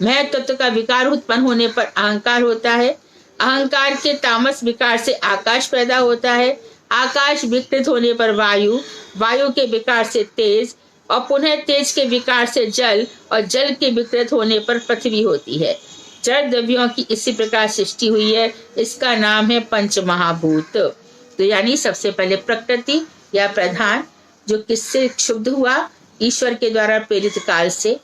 महत् तत्व का विकार उत्पन्न होने पर अहंकार होता है। अहंकार के तामस विकार से आकाश पैदा होता है। आकाश विकृत होने पर वायु, वायु के विकार से तेज, और पुनः तेज के विकार से जल, और जल के विकृत होने पर पृथ्वी होती है। जड़ द्रव्यों की इसी प्रकार सृष्टि हुई है। इसका नाम है पंच महाभूत। तो यानी सबसे पहले प्रकृति या प्रधान, जो किससे क्षुब्ध हुआ? ईश्वर के द्वारा प्रेरित काल से।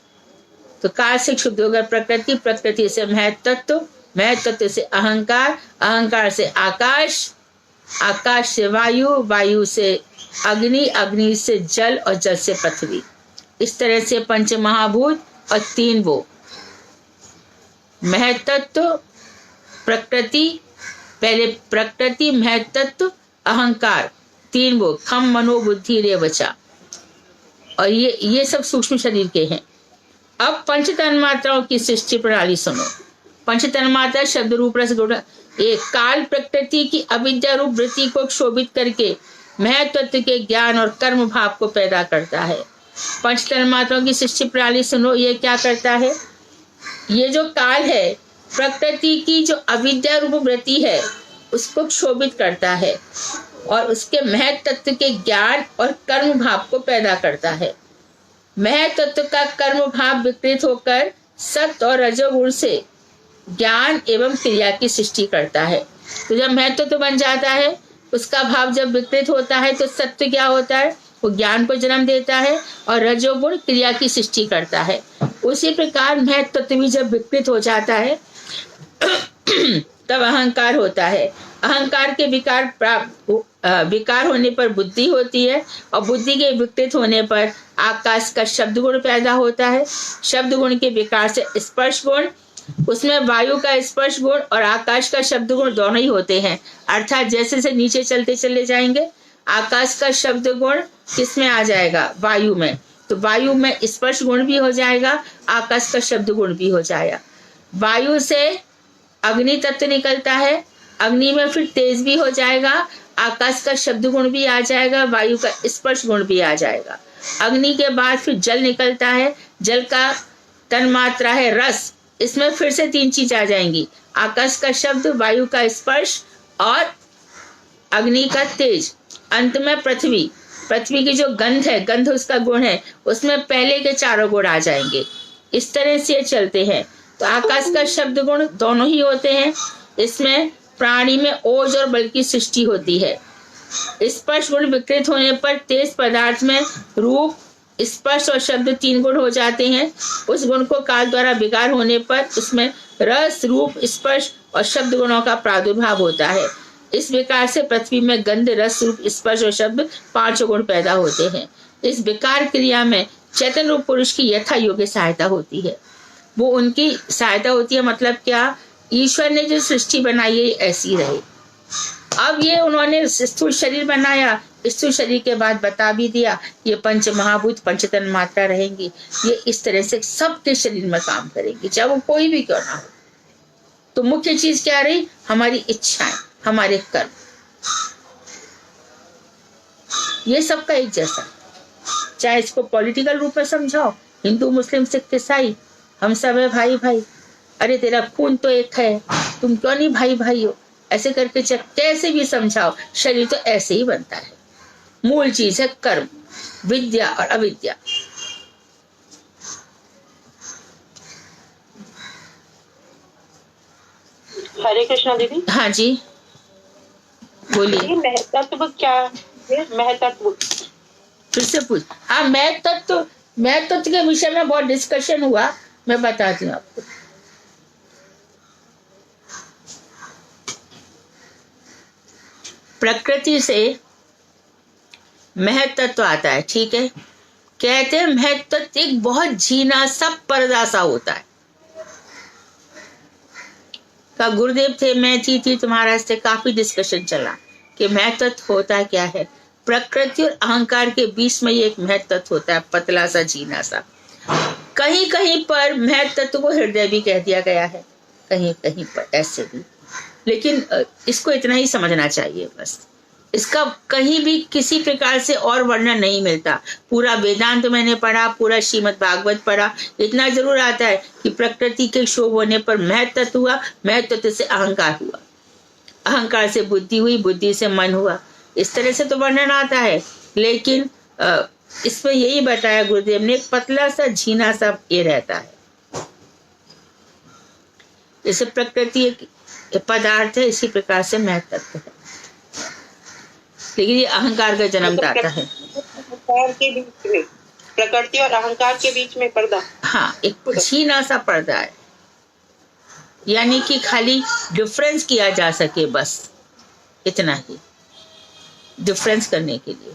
तो काल से क्षुब्ध होकर प्रकृति, प्रकृति से महत्त्व, महत्त्व से अहंकार, अहंकार से आकाश, आकाश से वायु, वायु से अग्नि, अग्नि से जल और जल से पृथ्वी। इस तरह से पंच महाभूत और तीन वो महत्त्व, प्रकृति, पहले प्रकृति, महत्त्व, अहंकार, तीन वो खम मनो बुद्धि रेवचा, और ये सब सूक्ष्म शरीर के हैं। अब पंच तन्मात्राओं की सृष्टि प्रणाली सुनो। पंच तन्मात्रा शब्द रूप रस गुण एक काल प्रकृति की अविद्या रूप वृत्ति को क्षोभित करके महत्त्व के ज्ञान और कर्म भाव को पैदा करता है। पंच तन्मात्राओं की सृष्टि प्रणाली सुनो। ये क्या करता है? ये जो काल है प्रकृति की जो अविद्या रूप वृत्ति है उसको क्षोभित करता है और उसके महत्त्व के ज्ञान और कर्म भाव को पैदा करता है। महत्त्व का कर्म भाव विकृत होकर सत्व और रजोगुण से ज्ञान एवं क्रिया की सृष्टि करता है। तो जब महत्त्व बन जाता है उसका भाव जब विकृत होता है तो सत्व क्या होता है? वो ज्ञान को जन्म देता है और रजोगुण क्रिया की सृष्टि करता है। उसी प्रकार महत्त्व भी जब विकृत हो जाता है तब अहंकार होता है। अहंकार के विकार होने पर बुद्धि होती है और बुद्धि के विकृत होने पर आकाश का शब्द गुण पैदा होता है। शब्द गुण के विकार से स्पर्श गुण, उसमें वायु का स्पर्श गुण और आकाश का शब्द गुण दोनों ही होते हैं। अर्थात जैसे से नीचे चलते चले जाएंगे आकाश का शब्द गुण किस में आ जाएगा? वायु में। तो वायु में स्पर्श गुण भी हो जाएगा, आकाश का शब्द गुण भी हो जाएगा। वायु से अग्नि तत्व निकलता है, अग्नि में फिर तेज भी हो जाएगा, आकाश का शब्द गुण भी आ जाएगा, वायु का स्पर्श गुण भी आ जाएगा। अग्नि के बाद फिर जल निकलता है, जल का तन्मात्रा है रस, इसमें फिर से तीन चीज आ जाएंगी, आकाश का शब्द, वायु का स्पर्श और अग्नि का तेज। अंत में पृथ्वी, पृथ्वी की जो गंध है, गंध उसका गुण है, उसमें पहले के चारों गुण आ जाएंगे। इस तरह से चलते हैं। तो आकाश का शब्द गुण दोनों ही होते हैं। इसमें प्राणी में ओज और बल की सृष्टि होती है। स्पर्श गुण विकृत होने पर तेज पदार्थ में रूप, स्पर्श और शब्द तीन गुण हो जाते हैं। उस गुण को काल द्वारा विकार होने पर उसमें रस, रूप, स्पर्श और शब्द गुणों का प्रादुर्भाव होता है। इस विकार से पृथ्वी में गंध, रस, रूप, स्पर्श और शब्द पांचों गुण पैदा होते हैं। इस विकार क्रिया में चैतन्य रूप पुरुष की यथा योग्य सहायता होती है। वो उनकी सहायता होती है, मतलब क्या? ईश्वर ने जो सृष्टि बनाई है ऐसी रहे। अब ये उन्होंने स्थूल शरीर बनाया, स्थूल शरीर के बाद बता भी दिया ये पंच महाभूत पंच तन्मात्रा रहेंगी, ये इस तरह से सबके शरीर में काम करेंगी, चाहे वो कोई भी क्यों ना हो। तो मुख्य चीज क्या रही? हमारी इच्छाएं, हमारे कर्म, ये सबका एक जैसा। चाहे इसको पॉलिटिकल रूप में समझाओ, हिंदू, मुस्लिम, सिख, ईसाई, हम सब है भाई भाई। अरे तेरा खून तो एक है, तुम क्यों नहीं भाई भाई हो? ऐसे करके कैसे भी समझाओ, शरीर तो ऐसे ही बनता है। मूल चीज है कर्म, विद्या और अविद्या। हरे कृष्णा दीदी। हाँ जी बोलिए। महत्त्व क्या है? महत्त्व फिर से पूछ। हाँ, महत्त्व के विषय में बहुत डिस्कशन हुआ, मैं बताती हूँ आपको। प्रकृति से महत्त्व आता है, ठीक है। कहते हैं महत्त्व एक बहुत झीना सा पर्दा सा होता है। का गुरुदेव थे, मैं थी तुम्हारा से काफी डिस्कशन चला कि महत्त्व होता क्या है। प्रकृति और अहंकार के बीच में एक महत्त्व होता है, पतला सा झीना सा। कहीं कहीं पर महत्त्व को हृदय भी कह दिया गया है, कहीं कहीं पर ऐसे भी। लेकिन इसको इतना ही समझना चाहिए बस, इसका कहीं भी किसी प्रकार से और वर्णन नहीं मिलता। पूरा वेदांत मैंने पढ़ा, पूरा श्रीमद् भागवत पढ़ा, इतना जरूर आता है कि प्रकृति के क्षोभ होने पर महत्त्व हुआ, महत्त्व से अहंकार हुआ, अहंकार से बुद्धि हुई, बुद्धि से मन हुआ। इस तरह से तो वर्णन आता है, लेकिन इसमें यही बताया गुरुदेव ने, पतला सा झीना सा ये रहता है। जैसे प्रकृति एक पदार्थ है, इसी प्रकार से महत्त्व है। लेकिन ये अहंकार का जन्म दाता है। अहंकार के बीच में, प्रकृति और अहंकार के बीच में पर्दा। हाँ, एक छीना सा पर्दा है, यानी कि खाली डिफरेंस किया जा सके, बस इतना ही डिफरेंस करने के लिए।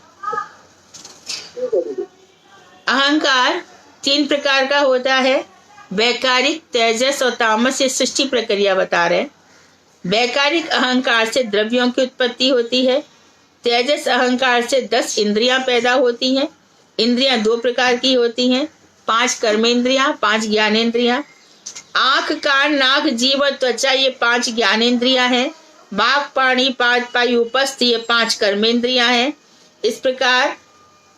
अहंकार 3 प्रकार का होता है, वैकारिक, तेजस और तामस। ये सृष्टि प्रक्रिया बता रहे हैं। वैकारिक अहंकार से द्रव्यों की उत्पत्ति होती है। तेजस अहंकार से 10 इंद्रियां पैदा होती हैं। इंद्रियां 2 प्रकार की होती हैं, 5 कर्मेंद्रियां, 5 ज्ञानेंद्रियां। आंख, कान, नाक, जीभ और त्वचा ये 5 ज्ञानेंद्रियां हैं। वाक, पाणी, पाद, पायु, उपस्थ ये 5 कर्मेंद्रियां हैं। इस प्रकार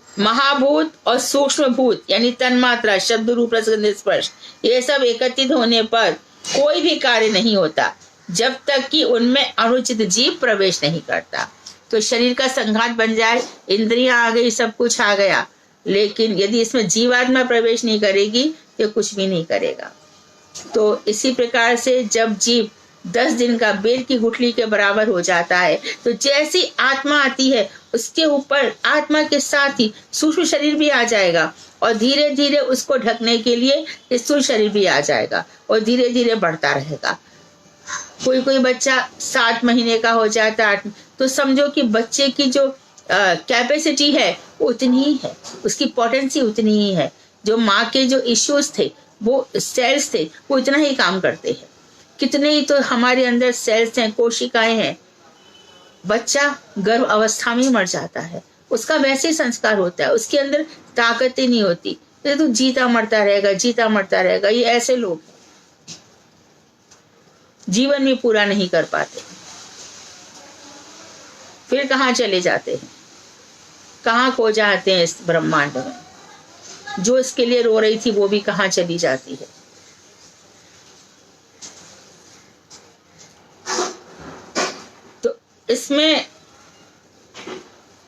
महाभूत और सूक्ष्म भूत यानी तन्मात्रा, शब्द, रूप, रस, गंध, स्पर्श, ये सब एकत्रित होने पर कोई भी कार्य नहीं होता जब तक कि उनमें अनुचित जीव प्रवेश नहीं करता। तो शरीर का संघात बन जाए, इंद्रियां आ गई, सब कुछ आ गया, लेकिन यदि इसमें जीवात्मा प्रवेश नहीं करेगी तो कुछ भी नहीं करेगा। तो इसी प्रकार से जब जीव 10 दिन का बेर की गुठली के बराबर हो जाता है, तो जैसी आत्मा आती है उसके ऊपर आत्मा के साथ ही सूक्ष्म शरीर भी आ जाएगा और धीरे धीरे उसको ढकने के लिए स्थूल शरीर भी आ जाएगा और धीरे धीरे बढ़ता रहेगा। कोई बच्चा 7 महीने का हो जाता है, तो समझो कि बच्चे की जो कैपेसिटी है उतनी ही है, उसकी पोटेंसी उतनी ही है। जो माँ के जो इश्यूज थे, वो सेल्स थे, वो इतना ही काम करते हैं। कितने ही तो हमारे अंदर सेल्स हैं, कोशिकाएं हैं। बच्चा गर्भ अवस्था में मर जाता है, उसका वैसे ही संस्कार होता है, उसके अंदर ताकत ही नहीं होती, तो जीता मरता रहेगा, जीता मरता रहेगा। ये ऐसे लोग जीवन में पूरा नहीं कर पाते, फिर कहाँ चले जाते हैं, कहाँ खो जाते हैं इस ब्रह्मांड में। जो इसके लिए रो रही थी वो भी कहाँ चली जाती है। तो इसमें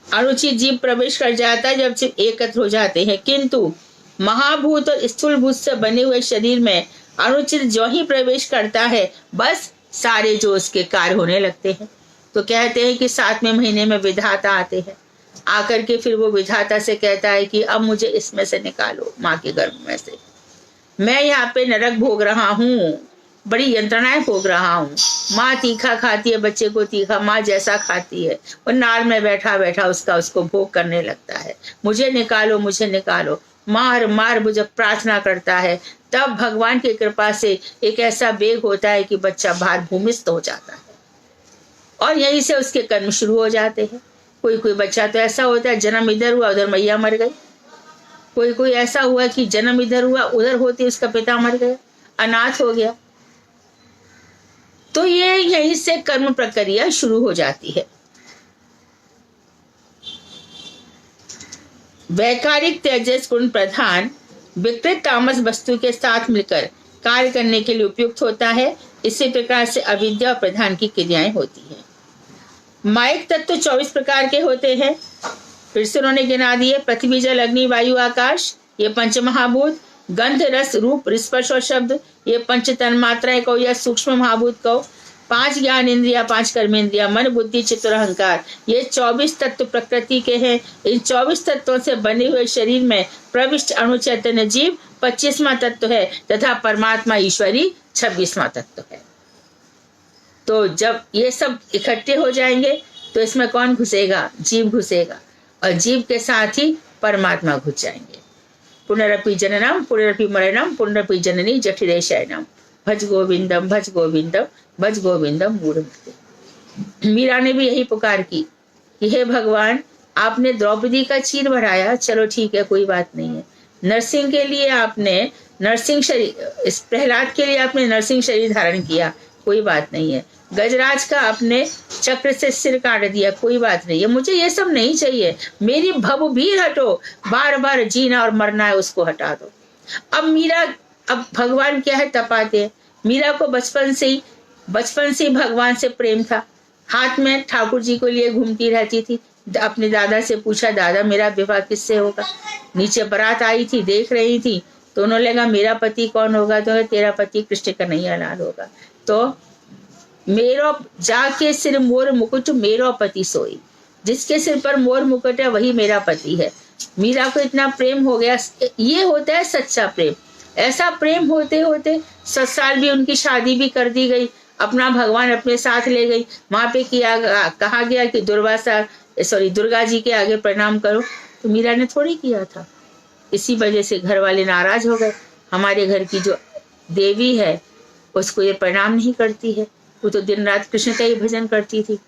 अनुचित जीव प्रवेश कर जाता है जब सिर्फ एकत्र हो जाते हैं, किंतु महाभूत और स्थूल भूत से बने हुए शरीर में अनुचित जो ही प्रवेश करता है, बस सारे जो उसके कार्य होने लगते हैं। तो कहते हैं कि 7वें महीने में विधाता आते हैं, आकर के फिर वो विधाता से कहता है कि अब मुझे इसमें से निकालो, माँ के गर्भ में से। मैं यहाँ पे नरक भोग रहा हूँ, बड़ी यंत्रणाएं भोग रहा हूँ। माँ तीखा खाती है, बच्चे को तीखा माँ जैसा खाती है, और नाल में बैठा बैठा उसको भोग करने लगता है। मुझे निकालो, मुझे निकालो, मार मार मुझे प्रार्थना करता है। तब भगवान की कृपा से एक ऐसा वेग होता है कि बच्चा बाहर भूमिस्थ हो जाता है और यहीं से उसके कर्म शुरू हो जाते हैं। कोई बच्चा तो ऐसा होता है जन्म इधर हुआ उधर मैया मर गई। कोई ऐसा हुआ कि जन्म इधर हुआ उधर होते उसका पिता मर गया, अनाथ हो गया। तो ये यहीं से कर्म प्रक्रिया शुरू हो जाती है। वैकारिक तेजस गुण प्रधान विकृत तामस वस्तु के साथ मिलकर कार्य करने के लिए उपयुक्त होता है। इसी प्रकार से अविद्या और प्रधान की क्रियाएं होती हैं। माइक तत्व 24 प्रकार के होते हैं, फिर से उन्होंने गिना दिए। पृथ्वी, जल, अग्नि, वायु, आकाश, ये 5 महाभूत। गंध, रस, रूप, स्पर्श और शब्द, ये 5 तन्मात्राएं कहो या सूक्ष्म महाभूत कहो। 5 ज्ञान इंद्रिया, 5 कर्मेंद्रिया, मन, बुद्धि, चित्त और अहंकार, ये 24 तत्व प्रकृति के हैं। इन 24 तत्वों से बने हुए शरीर में प्रविष्ट अणुचैतन्य जीव 25वां तत्व है तथा परमात्मा ईश्वरी 26वां तत्व है। तो जब ये सब इकट्ठे हो जाएंगे तो इसमें कौन घुसेगा? जीव घुसेगा, और जीव के साथ ही परमात्मा घुस जाएंगे। पुनरपि जननम पुनरपि मरणम पुनरपि जननी जठिरे शयनम भज गोविंदम भज गोविंदम भज गोविंदम मूढ़मते। मीरा ने भी यही पुकार की कि हे भगवान, आपने द्रौपदी का चीर भराया, चलो ठीक है, कोई बात नहीं है। नरसिंह के लिए आपने नरसिंह शरीर, इस प्रहलाद के लिए आपने नरसिंह शरीर धारण किया, कोई बात नहीं है। गजराज का आपने चक्र से सिर काट दिया, कोई बात नहीं है। मुझे ये सब नहीं चाहिए, मेरी भव भी हटो, बार बार जीना और मरना है उसको हटा दो। अब भगवान क्या है, तपाते हैं। मीरा को बचपन से ही भगवान से प्रेम था। हाथ में ठाकुर जी को लिए घूमती रहती थी। अपने दादा से पूछा, दादा मेरा विवाह किससे होगा? नीचे बारात आई थी, देख रही थी, तो उन्होंने लगा मेरा पति कौन होगा? तो तेरा पति कृष्ण कन्हैया लाल होगा। तो मेरो जाके सिर मोर मुकुट मेरो पति सोई, जिसके सिर पर मोर मुकुट है वही मेरा पति है। मीरा को इतना प्रेम हो गया, ये होता है सच्चा प्रेम। ऐसा प्रेम होते होते 7 साल भी उनकी शादी भी कर दी गई, अपना भगवान अपने साथ ले गई। वहां पे कहा गया कि दुर्गा जी के आगे प्रणाम करो, तो मीरा ने थोड़ी किया था। इसी वजह से घर वाले नाराज हो गए, हमारे घर की जो देवी है उसको ये प्रणाम नहीं करती है, वो तो दिन रात कृष्ण का ही भजन करती थी।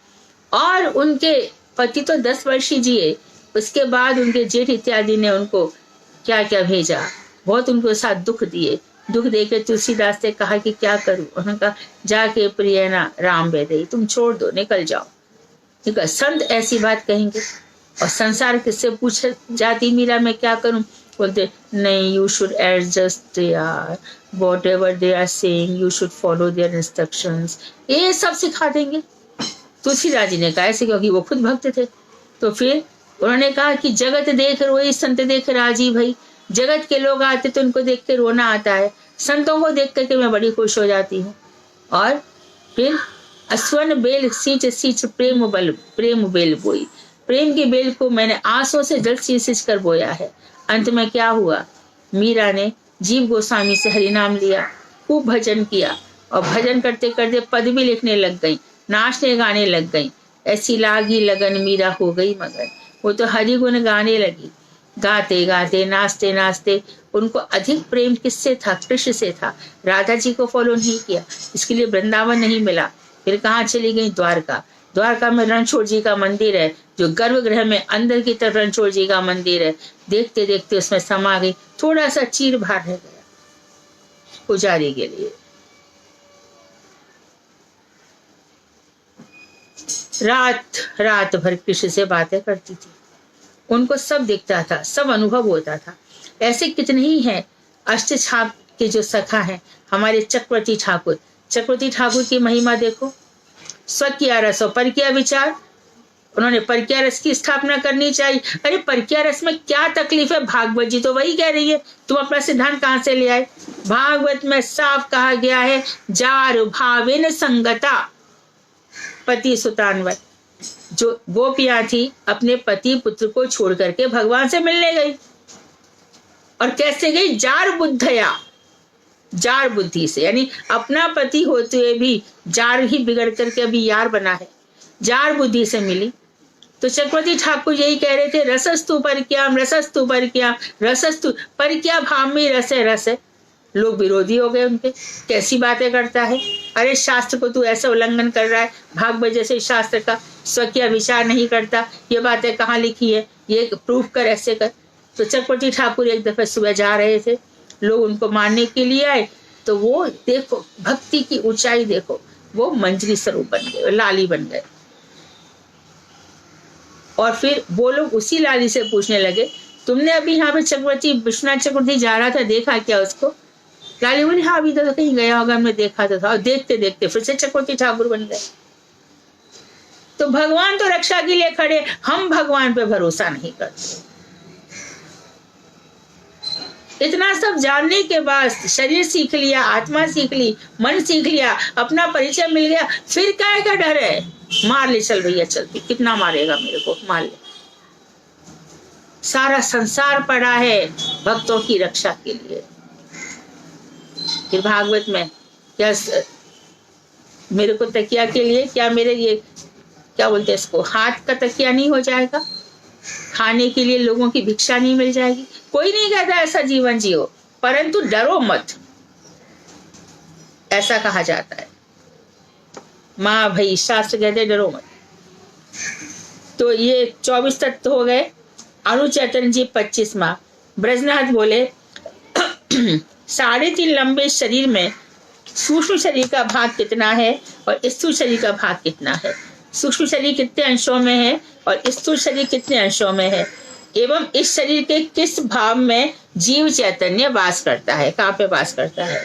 और उनके पति तो 10 वर्ष ही जिए, उसके बाद उनके जेठ इत्यादि ने उनको क्या क्या भेजा, बहुत उनको साथ दुख दिए। दुख देकर तुलसीदास ने कहा कि क्या करूं, उन्होंने कहा जाके प्रिय ना राम बेदई, तुम छोड़ दो, निकल जाओ। निकल, संत ऐसी बात कहेंगे। और संसार किससे पूछ जाती मीरा मैं क्या करूं, बोलते नहीं, यू शुड एडजस्ट यार, whatever they are saying you should follow their instructions, ये सब सिखा देंगे। तुलसीदास जी ने कहा ऐसे, क्योंकि वो खुद भक्त थे। तो फिर उन्होंने कहा कि जगत देख रोई संत देख राजी भाई, जगत के लोग आते तो उनको देख के रोना आता है, संतों को देख करके मैं बड़ी खुश हो जाती हूँ। और फिर अस्वन बेल सींच सींच प्रेम बेल बोई, प्रेम की बेल को मैंने आंसुओं से जल सींच कर बोया है। अंत में क्या हुआ, मीरा ने जीव गोस्वामी से हरिनाम लिया, खूब भजन किया, और भजन करते करते पद भी लिखने लग गई, नाचने गाने लग गई। ऐसी लागी लगन मीरा हो गई मगन, वो तो हरि गुण गाने लगी। गाते गाते नाचते नाचते उनको अधिक प्रेम किससे था, कृष्ण से था। राधा जी को फॉलो नहीं किया, इसके लिए वृंदावन नहीं मिला। फिर कहाँ चली गई, द्वारका। द्वारका में रणछोड़ जी का मंदिर है, जो गर्भगृह में अंदर की तरफ रणछोड़ जी का मंदिर है। देखते देखते उसमें समा गई, थोड़ा सा चीर भार रह गया पुजारी के लिए। रात भर कृष्ण से बातें करती थी, उनको सब दिखता था, सब अनुभव होता था। ऐसे कितने ही हैं अष्टछाप के जो सखा हैं, हमारे चक्रवर्ती ठाकुर। चक्रवर्ती ठाकुर की महिमा देखो, स्वकीय रस और परकीय विचार। उन्होंने परकीय रस की स्थापना करनी चाहिए। अरे परकीय रस में क्या तकलीफ है, भागवत जी तो वही कह रही है, तुम अपना सिद्धांत कहां से ले आए। भागवत में साफ कहा गया है, जार भावेन संगता पति सुतान्वत। जो गोपियां थी अपने पति पुत्र को छोड़ करके भगवान से मिलने गई, और कैसे गई, जार बुद्धया, जार बुद्धि से, यानी अपना पति होते हुए भी जार ही बिगड़ करके अभी यार बना है, जार बुद्धि से मिली। तो चक्रवर्ती ठाकुर यही कह रहे थे, रसस्तु परक्याम रसस्तु परक्याम रसस्तु, परक्या भाव में रस है, रस है। लोग विरोधी हो गए उनके, कैसी बातें करता है, अरे शास्त्र को तू ऐसा उल्लंघन कर रहा है, भागवत जैसे शास्त्र का स्वकीय विचार नहीं करता, ये बातें कहाँ लिखी है, ये प्रूफ कर, ऐसे कर। तो चक्रवर्ती ठाकुर एक दफे सुबह जा रहे थे, लोग उनको मारने के लिए आए, तो वो देखो भक्ति की ऊंचाई देखो, वो मंजरी स्वरूप बन गए, लाली बन गए। और फिर वो लोग उसी लाली से पूछने लगे, तुमने अभी यहाँ पे चक्रवर्ती विश्वनाथ चक्रवर्ती जा रहा था, देखा क्या उसको। लाली बोली हाँ अभी तो कहीं गया होगा, हमने देखा था। और देखते देखते फिर से चक्रवर्ती ठाकुर बन गए। तो भगवान तो रक्षा के लिए खड़े, हम भगवान पे भरोसा नहीं करते। इतना सब जानने के बाद, शरीर सीख लिया, आत्मा सीख ली, मन सीख लिया, अपना परिचय मिल गया, फिर क्या का डर है, मार ले चल भैया चलती, कितना मारेगा मेरे को, मार ले। सारा संसार पड़ा है भक्तों की रक्षा के लिए। फिर भागवत में क्या, मेरे को तकिया के लिए क्या, मेरे ये क्या बोलते हैं इसको, हाथ का तकिया नहीं हो जाएगा, खाने के लिए लोगों की भिक्षा नहीं मिल जाएगी। कोई नहीं कहता ऐसा जीवन जियो, परंतु डरो मत, ऐसा कहा जाता है। माँ भाई शास्त्र कहते डरो मत। तो ये 24 तत्व हो गए। अनुचैतन्य जी 25वां। ब्रजनाथ बोले 3.5 लंबे शरीर में सूक्ष्म शरीर का भाग कितना है और स्थूल शरीर का भाग कितना है, सूक्ष्म शरीर कितने अंशों में है और स्थूल शरीर कितने अंशों में है, एवं इस शरीर के किस भाव में जीव चैतन्य वास करता है, कहाँ पे वास करता है।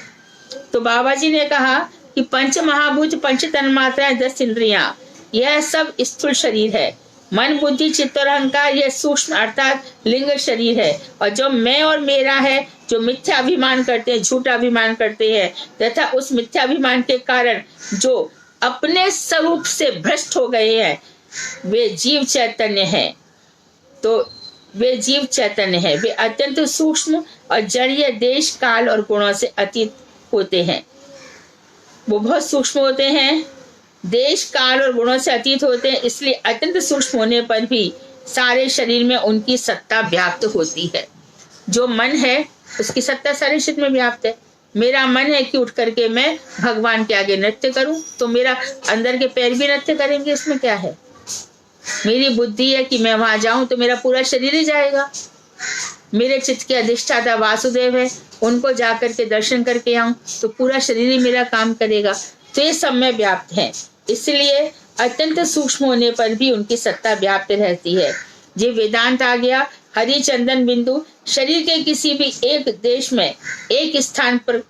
तो बाबा जी ने कहा कि 5 महाभूत, 5 तन्मात्राएं, 10 इंद्रियां, यह सब स्थूल शरीर है। मन बुद्धि चित्त और अहंकार यह सूक्ष्म अर्थात लिंग शरीर है। और जो मैं और मेरा है, जो मिथ्या अभिमान करते हैं, झूठा अभिमान करते हैं, तथा उस मिथ्या अभिमान के कारण जो अपने स्वरूप से भ्रष्ट हो गए हैं, वे जीव चैतन्य है। तो वे जीव चैतन्य है, वे अत्यंत सूक्ष्म और जड़ीय देश काल और गुणों से अतीत होते हैं। वो बहुत सूक्ष्म होते हैं, देश काल और गुणों से अतीत होते हैं, इसलिए अत्यंत सूक्ष्म होने पर भी सारे शरीर में उनकी सत्ता व्याप्त होती है। जो मन है उसकी सत्ता सारे शरीर में व्याप्त है। मेरा मन है कि उठ करके मैं भगवान के आगे नृत्य करूं, तो मेरा अंदर के पैर भी नृत्य करेंगे, इसमें क्या है। मेरी बुद्धि है कि मैं वहां जाऊं तो मेरा पूरा शरीर ही जाएगा। मेरे चित्त के अधिष्ठाता वासुदेव है, उनको जाकर के दर्शन करके आऊं तो पूरा शरीर ही मेरा काम करेगा। तो ये सब में व्याप्त है, इसलिए अत्यंत सूक्ष्म होने पर भी उनकी सत्ता व्याप्त रहती है। ये वेदांत आ गया। हरिचंदन बिंदु, शरीर के किसी भी एक देश में एक स्थान पर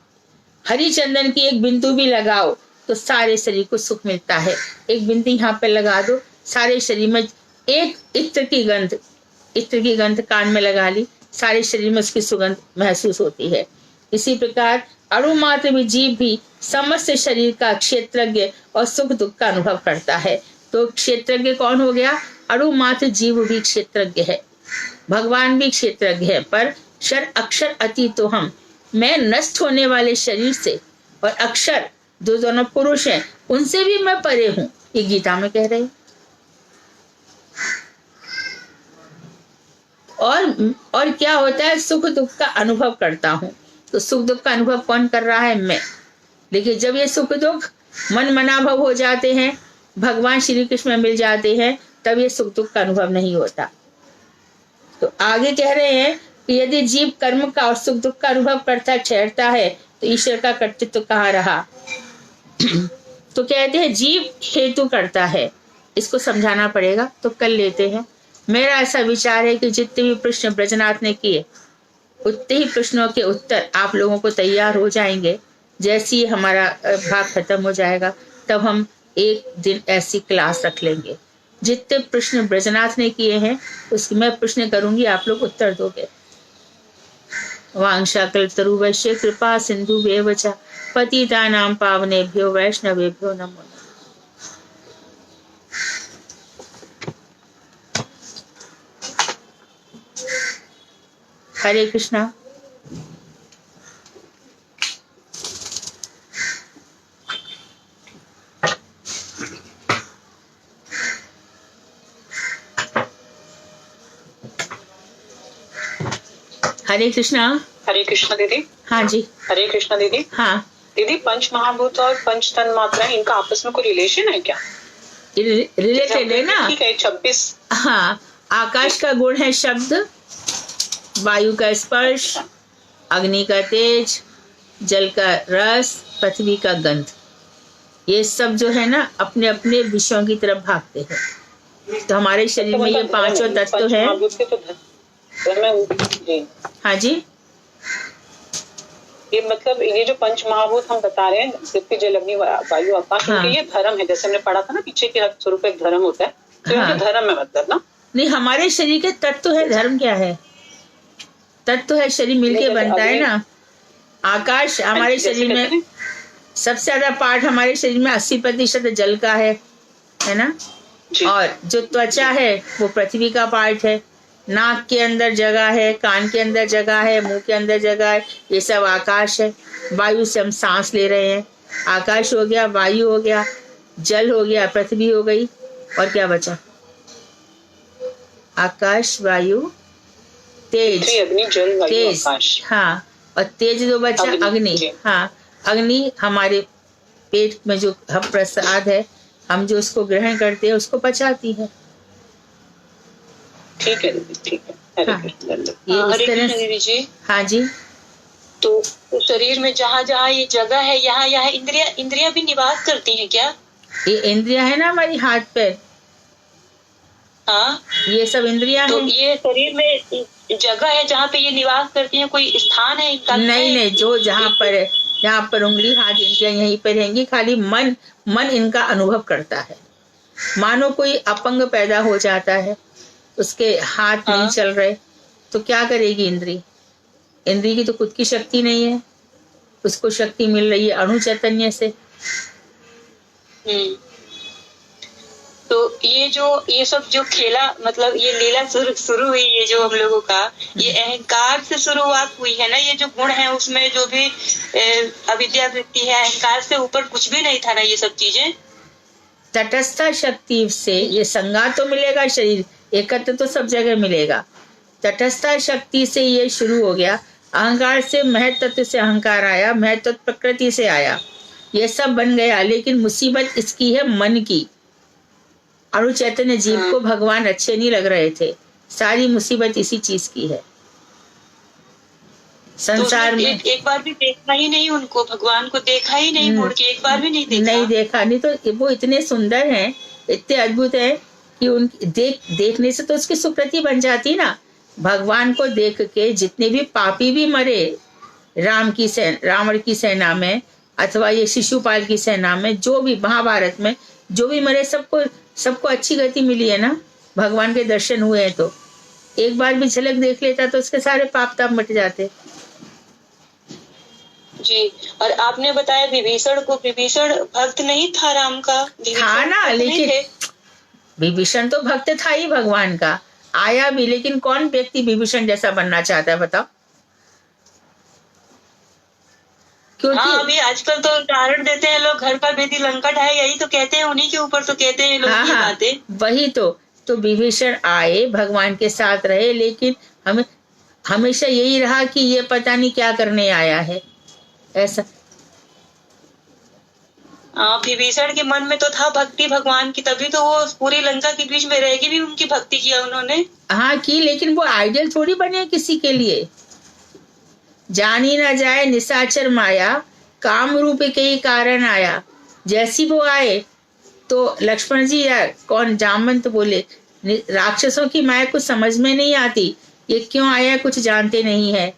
हरिचंदन की एक बिंदु भी लगाओ तो सारे शरीर को सुख मिलता है। एक बिंदु यहाँ पे लगा दो, सारे शरीर में एक इत्र की गंध कान में लगा ली, सारे शरीर में उसकी सुगंध महसूस होती है। इसी प्रकार अणुमात्र में जीव भी समस्त शरीर का क्षेत्रज्ञ और सुख दुख का अनुभव करता है। तो क्षेत्रज्ञ कौन हो गया? अणुमात्र जीव भी क्षेत्रज्ञ है, भगवान भी क्षेत्रज्ञ है, पर क्षर अक्षर अतीत तो हम, मैं नष्ट होने वाले शरीर से और अक्षर जो दोनों पुरुष हैं उनसे भी मैं परे हूं, ये गीता में कह रहे हैं। और क्या होता है? सुख दुख का अनुभव करता हूं। तो सुख दुख का अनुभव कौन कर रहा है? मैं। लेकिन जब ये सुख दुख मन मनाभव हो जाते हैं, भगवान श्री कृष्ण में मिल जाते हैं, तब ये सुख दुख का अनुभव नहीं होता। तो आगे कह रहे हैं कि यदि जीव कर्म का और सुख दुख का अनुभव करता ठहरता है तो ईश्वर का कर्तृत्व कहाँ रहा? तो कहते हैं जीव हेतु करता है, इसको समझाना पड़ेगा, तो कल लेते हैं। मेरा ऐसा विचार है कि जितने भी प्रश्न ब्रजनाथ ने किए उतने ही प्रश्नों के उत्तर आप लोगों को तैयार हो जाएंगे। जैसे ही हमारा भाग खत्म हो जाएगा तब हम एक दिन ऐसी क्लास रख लेंगे। जितने प्रश्न ब्रजनाथ ने किए हैं उसकी मैं प्रश्न करूंगी, आप लोग उत्तर दोगे। वांशाकल्पतरु वैश्य कृपा सिंधु वेवचा पतितानां पावनेभ्यो वैष्णवेभ्यो नमो नमः। हरे कृष्णा। हरे कृष्णा। हरे कृष्णा दीदी। हाँ जी। हरे कृष्णा दीदी। हाँ दीदी, पंच महाभूत और पंच तन मात्रा, इनका आपस में कोई रिलेशन है क्या? रिलेटेड है ना। ठीक है। 26। हाँ, आकाश का गुण है शब्द, वायु का स्पर्श, अग्नि का तेज, जल का रस, पृथ्वी का गंध। ये सब जो है ना अपने अपने विषयों की तरफ भागते हैं। तो हमारे शरीर में ये पांचों तत्व है। हाँ जी। ये मतलब ये जो पंच महाभूत हम बता रहे हैं, पृथ्वी जल अग्नि वायु आकाश, हाँ। ये धर्म है। जैसे हमने पढ़ा था ना पीछे के स्वरूप एक धर्म होता है, तो हाँ। ये धर्म है मतलब ना। नहीं, हमारे शरीर के तत्व है, धर्म क्या है? तत्व है, शरीर मिलके बनता है ना। आकाश हमारे शरीर में सबसे ज्यादा पार्ट, हमारे शरीर में 80% जल का है ना। और जो त्वचा है वो पृथ्वी का पार्ट है। नाक के अंदर जगह है, कान के अंदर जगह है, मुंह के अंदर जगह है, ये सब आकाश है। वायु से हम सांस ले रहे हैं, आकाश हो गया, वायु हो गया, जल हो गया, पृथ्वी हो गई, और क्या बचा? आकाश, वायु, तेज, अग्नि, जल, वायु, तेज, आकाश। हाँ, और तेज जो बचा अग्नि। हाँ, अग्नि हमारे पेट में जो हम प्रसाद है, हम जो उसको ग्रहण करते हैं उसको पचाती है। ठीक है दीदी, ठीक है। हाँ, ये इस तरह दीदी जी। हाँ जी। तो शरीर में जहाँ जहाँ ये जगह है, यहाँ यहाँ इंद्रियां भी निवास करती हैं क्या? ये इंद्रियां है ना हमारी, हाथ पैर, हाँ, ये सब इंद्रियां तो हैं। ये शरीर में जगह है जहाँ पे ये निवास करती हैं, कोई स्थान है इनका? नहीं, जो जहाँ पर है, जहाँ पर उंगली, हाथ, इंद्रियां यहीं पर रहेंगी। खाली मन इनका अनुभव करता है। मानो कोई अपंग पैदा हो जाता है, उसके हाथ नहीं चल रहे, तो क्या करेगी इंद्री? इंद्री की तो खुद की शक्ति नहीं है, उसको शक्ति मिल रही है अणु चैतन्य से। तो ये सब जो खेला, मतलब ये लीला शुरू हुई, ये जो हम लोगों का ये अहंकार से शुरुआत हुई है ना। ये जो गुण है उसमें जो भी अविद्या वृत्ति है, अहंकार से ऊपर कुछ भी नहीं था ना ये सब चीजें। तटस्था शक्ति से ये संगात तो मिलेगा, शरीर एकत्र तो सब जगह मिलेगा। तटस्था शक्ति से ये शुरू हो गया। अहंकार से महत तत्व से अहंकार आया, महत तत्व प्रकृति से आया, ये सब बन गया। लेकिन मुसीबत इसकी है मन की। अणु चैतन्य जीव को भगवान अच्छे नहीं लग रहे थे। सारी मुसीबत इसी चीज की है। संसार में एक बार भी देखा ही नहीं उनको, भगवान को देखा ही नहीं, मुड़ के एक बार भी नहीं देखा। नहीं देखा, नहीं तो वो इतने सुंदर हैं, इतने अद्भुत हैं कि उन देखने से तो उसकी सुकृति बन जाती ना। भगवान को देख के जितने भी पापी भी मरे रावण की सेना में अथवा ये शिशुपाल की सेना में, जो भी महाभारत में जो भी मरे, सबको अच्छी गति मिली है ना। भगवान के दर्शन हुए हैं तो एक बार भी झलक देख लेता तो उसके सारे पाप ताप मिट जाते जी। और आपने बताया विभीषण भक्त नहीं था राम का, था ना, लेकिन विभीषण तो भक्त था ही भगवान का, आया भी। लेकिन कौन व्यक्ति विभीषण जैसा बनना चाहता है बताओ? क्योंकि अभी आजकल तो उदाहरण देते हैं लोग, घर का बेदी लंका ढाए, यही तो कहते हैं, उन्हीं के ऊपर तो कहते हैं लोग ये बातें। वही तो विभीषण आए, भगवान के साथ रहे, लेकिन हमें हमेशा यही रहा कि ये पता नहीं क्या करने आया है ऐसा। विभीषण के मन में तो था भक्ति भगवान की, तभी तो वो पूरी लंका के बीच में रहेगी भी उनकी भक्ति किया उन्होंने। हाँ की, लेकिन वो आइडियल थोड़ी बने किसी के लिए। जानी ना जाए निशाचर माया, काम रूप के ही कारण आया। जैसी वो आए तो लक्ष्मण जी या कौन जामवंत बोले, राक्षसों की माया कुछ समझ में नहीं आती, ये क्यों आया कुछ जानते नहीं है।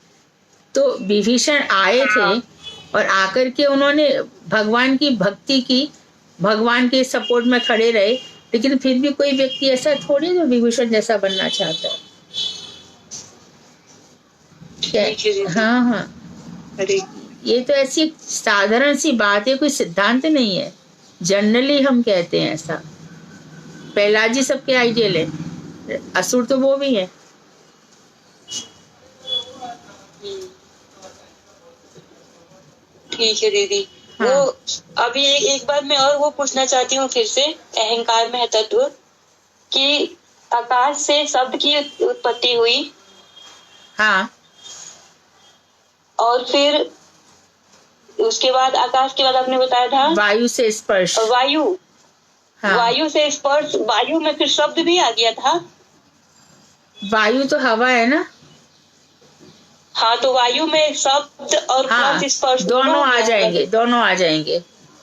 तो विभीषण आए थे और आकर के उन्होंने भगवान की भक्ति की, भगवान के सपोर्ट में खड़े रहे। लेकिन फिर भी कोई व्यक्ति ऐसा थोड़ी जो विभीषण जैसा बनना चाहता है। हाँ अरे ये तो ऐसी साधारण सी बात है, कोई सिद्धांत नहीं है। जनरली हम कहते हैं ऐसा। प्रहलाद जी सबके आइडियल है, असुर तो वो भी है। ठीक है दीदी। हाँ। वो अभी एक बार मैं और वो पूछना चाहती हूँ फिर से, अहंकार में तत्व कि आकाश से शब्द की उत्पत्ति हुई। हाँ। और फिर उसके बाद आकाश के बाद आपने बताया था वायु से स्पर्श। वायु। हाँ। वायु से स्पर्श, वायु में फिर शब्द भी आ गया था। वायु तो हवा है ना। हाँ, तो वायु में शब्द और स्पर्श दोनों आ जाएंगे, दोनों आ जाएंगे।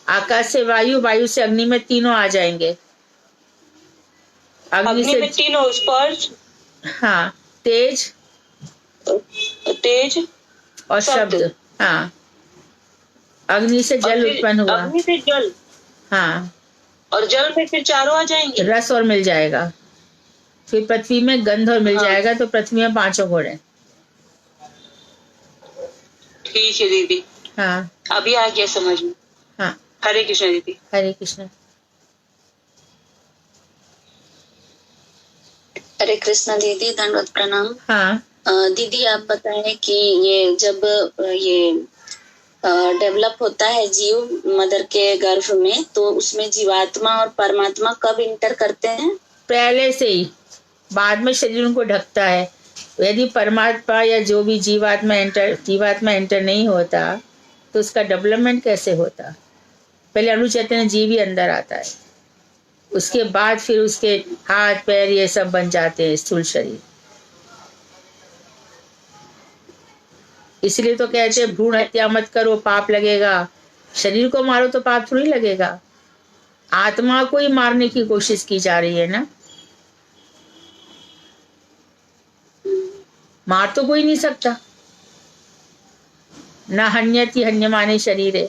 आकाश से वायु, वायु से अग्नि में तीनों आ जाएंगे। अग्नि में तीनों स्पर्श, हाँ, तेज और शब्द। हाँ, अग्नि से जल उत्पन्न हुआ। अग्नि से जल, हाँ, और जल में फिर चारों आ जाएंगे। रस और मिल जाएगा। फिर पृथ्वी में गंध और मिल जाएगा, तो पृथ्वी में 5 घोड़े। ठीक है दीदी। हाँ, अभी आ गया समझ में। हाँ, हरे कृष्ण दीदी। हरे कृष्ण। हरे कृष्ण दीदी, दंडवत प्रणाम। हाँ दीदी आप बताएं कि ये जब ये डेवलप होता है जीव मदर के गर्भ में, तो उसमें जीवात्मा और परमात्मा कब इंटर करते हैं? पहले से ही, बाद में शरीर उनको ढकता है। यदि परमात्मा या जो भी जीवात्मा एंटर नहीं होता तो उसका डेवलपमेंट कैसे होता? पहले अणु चैतन्य जीव ही अंदर आता है, उसके बाद फिर उसके हाथ पैर ये सब बन जाते हैं स्थूल शरीर। इसलिए तो कहते हैं भ्रूण हत्या मत करो, पाप लगेगा। शरीर को मारो तो पाप थोड़ी लगेगा, आत्मा को ही मारने की कोशिश की जा रही है ना। मार तो कोई नहीं सकता ना, हन्यति हन्यमाने शरीर है,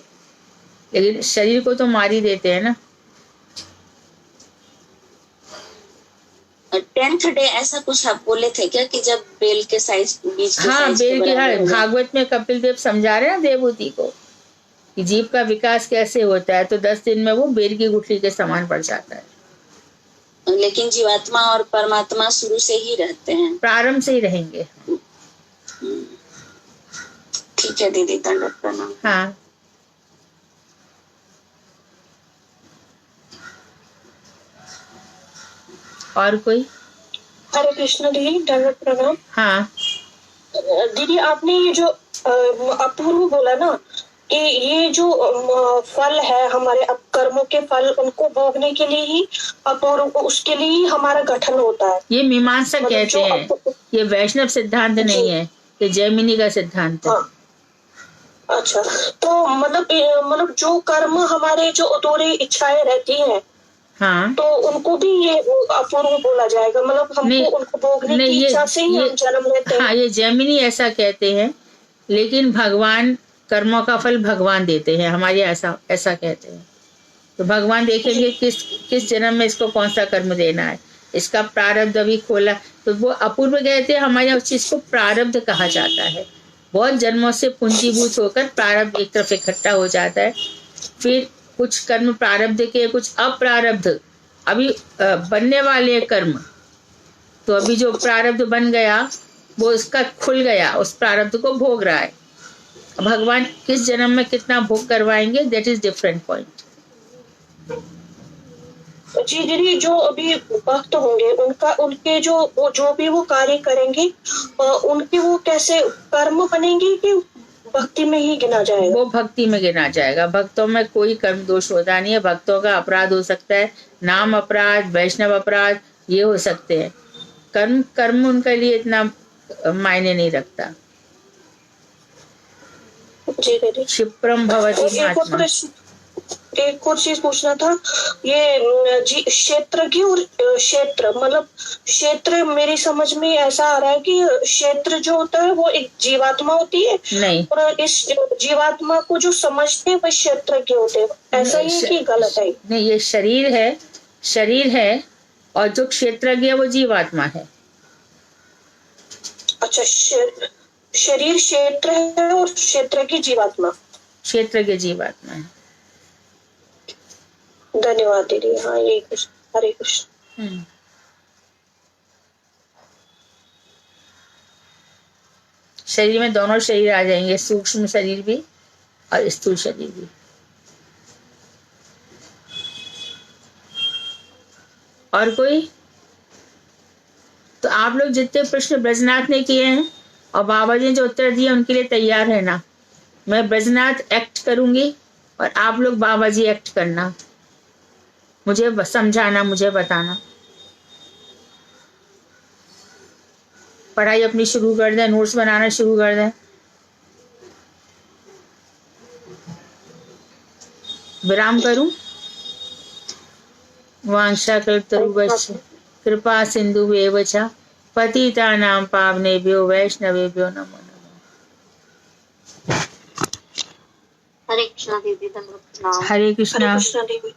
लेकिन शरीर को तो मार ही देते हैं ना। 10th डे ऐसा कुछ आप बोले थे क्या कि जब बेल के साइज बीच के हाँ, साइज बेल के भागवत में कपिल देव समझा रहे हैं देवहूति को कि जीव का विकास कैसे होता है। तो 10 दिन में वो बेल की गुठली के समान बढ़ जाता है। लेकिन जीवात्मा और परमात्मा शुरू से ही रहते हैं। प्रारंभ से ही रहेंगे। ठीक है दीदी, दंडवत प्रणाम। हाँ, और कोई? हरे कृष्ण दीदी, दंडवत प्रणाम। हाँ, दीदी आपने ये जो अपूर्व बोला ना कि ये जो फल है हमारे कर्मों के फल, उनको भोगने के लिए ही अपूर्व, उसके लिए ही हमारा गठन होता है। ये मीमांसा मतलब कहते जो हैं, ये वैष्णव सिद्धांत नहीं है, ये जैमिनी का सिद्धांत है। हाँ, अच्छा, तो मतलब जो कर्म हमारे जो अधूरी इच्छाएं रहती हैं, हाँ, तो उनको भी ये अपूर्व बोला जाएगा, मतलब हमको उनको भोगने की इच्छा से ही हम जन्म लेते हैं। हाँ, ये जैमिनी ऐसा कहते हैं, लेकिन भगवान कर्मों का फल भगवान देते हैं, हमारे ऐसा कहते हैं। तो भगवान देखेंगे किस जन्म में इसको कौन सा कर्म देना है, इसका प्रारब्ध अभी खोला, तो वो अपूर्व कहते हैं। हमारे उस चीज को प्रारब्ध कहा जाता है। बहुत जन्मों से पूंजीभूत होकर प्रारब्ध एक तरफ इकट्ठा हो जाता है। फिर कुछ कर्म प्रारब्ध के, कुछ अप्रारब्ध अभी बनने वाले कर्म। तो अभी जो प्रारब्ध बन गया वो उसका खुल गया, उस प्रारब्ध को भोग रहा है। भगवान किस जन्म में कितना भोग करवाएंगे, दैट इज डिफरेंट पॉइंट। जी दीदी, जो अभी भक्त होंगे उनके जो भी वो कार्य करेंगे, उनके वो कैसे कर्म बनेंगे कि भक्ति में ही गिना जाएगा? वो भक्ति में गिना जाएगा। भक्तों में कोई कर्म दोष होता नहीं है। भक्तों का अपराध हो सकता है, नाम अपराध, वैष्णव अपराध, ये हो सकते हैं। कर्म उनके लिए इतना मायने नहीं रखता। जी दीदी, क्षिप्रम भवति महात्मा। एक और चीज पूछना था, ये क्षेत्रज्ञ और क्षेत्र, मतलब क्षेत्र मेरी समझ में ऐसा आ रहा है कि क्षेत्र जो होता है वो एक जीवात्मा होती है, नहीं, और इस जीवात्मा को जो समझते हैं वो क्षेत्रज्ञ होते हैं, ऐसा ही है कि गलत है? नहीं, ये शरीर है और जो क्षेत्रज्ञ है वो जीवात्मा है। अच्छा, शरीर क्षेत्र है और क्षेत्रज्ञ जीवात्मा। क्षेत्रज्ञ जीवात्मा है। धन्यवाद दीदी। हाँ, यही कुछ। हरे कृष्ण। शरीर में दोनों शरीर आ जाएंगे, सूक्ष्म शरीर भी और स्थूल शरीर भी। और कोई? तो आप लोग जितने प्रश्न ब्रजनाथ ने किए हैं और बाबा जी ने जो उत्तर दिए उनके लिए तैयार रहना। मैं ब्रजनाथ एक्ट करूंगी और आप लोग बाबा जी एक्ट करना, मुझे समझाना, मुझे बताना। पढ़ाई अपनी शुरू कर दें, नोट्स बनाना शुरू कर दें। विराम करूं? वांछा कल्पतरुभ्यश्च कृपा सिन्धुभ्येव च पतितानां पावनेभ्यो वैष्णवेभ्यो नमो नमः। हरे कृष्णा दीदी, दंडवत प्रणाम। हरे कृष्णा। हरे कृष्ण दीदी।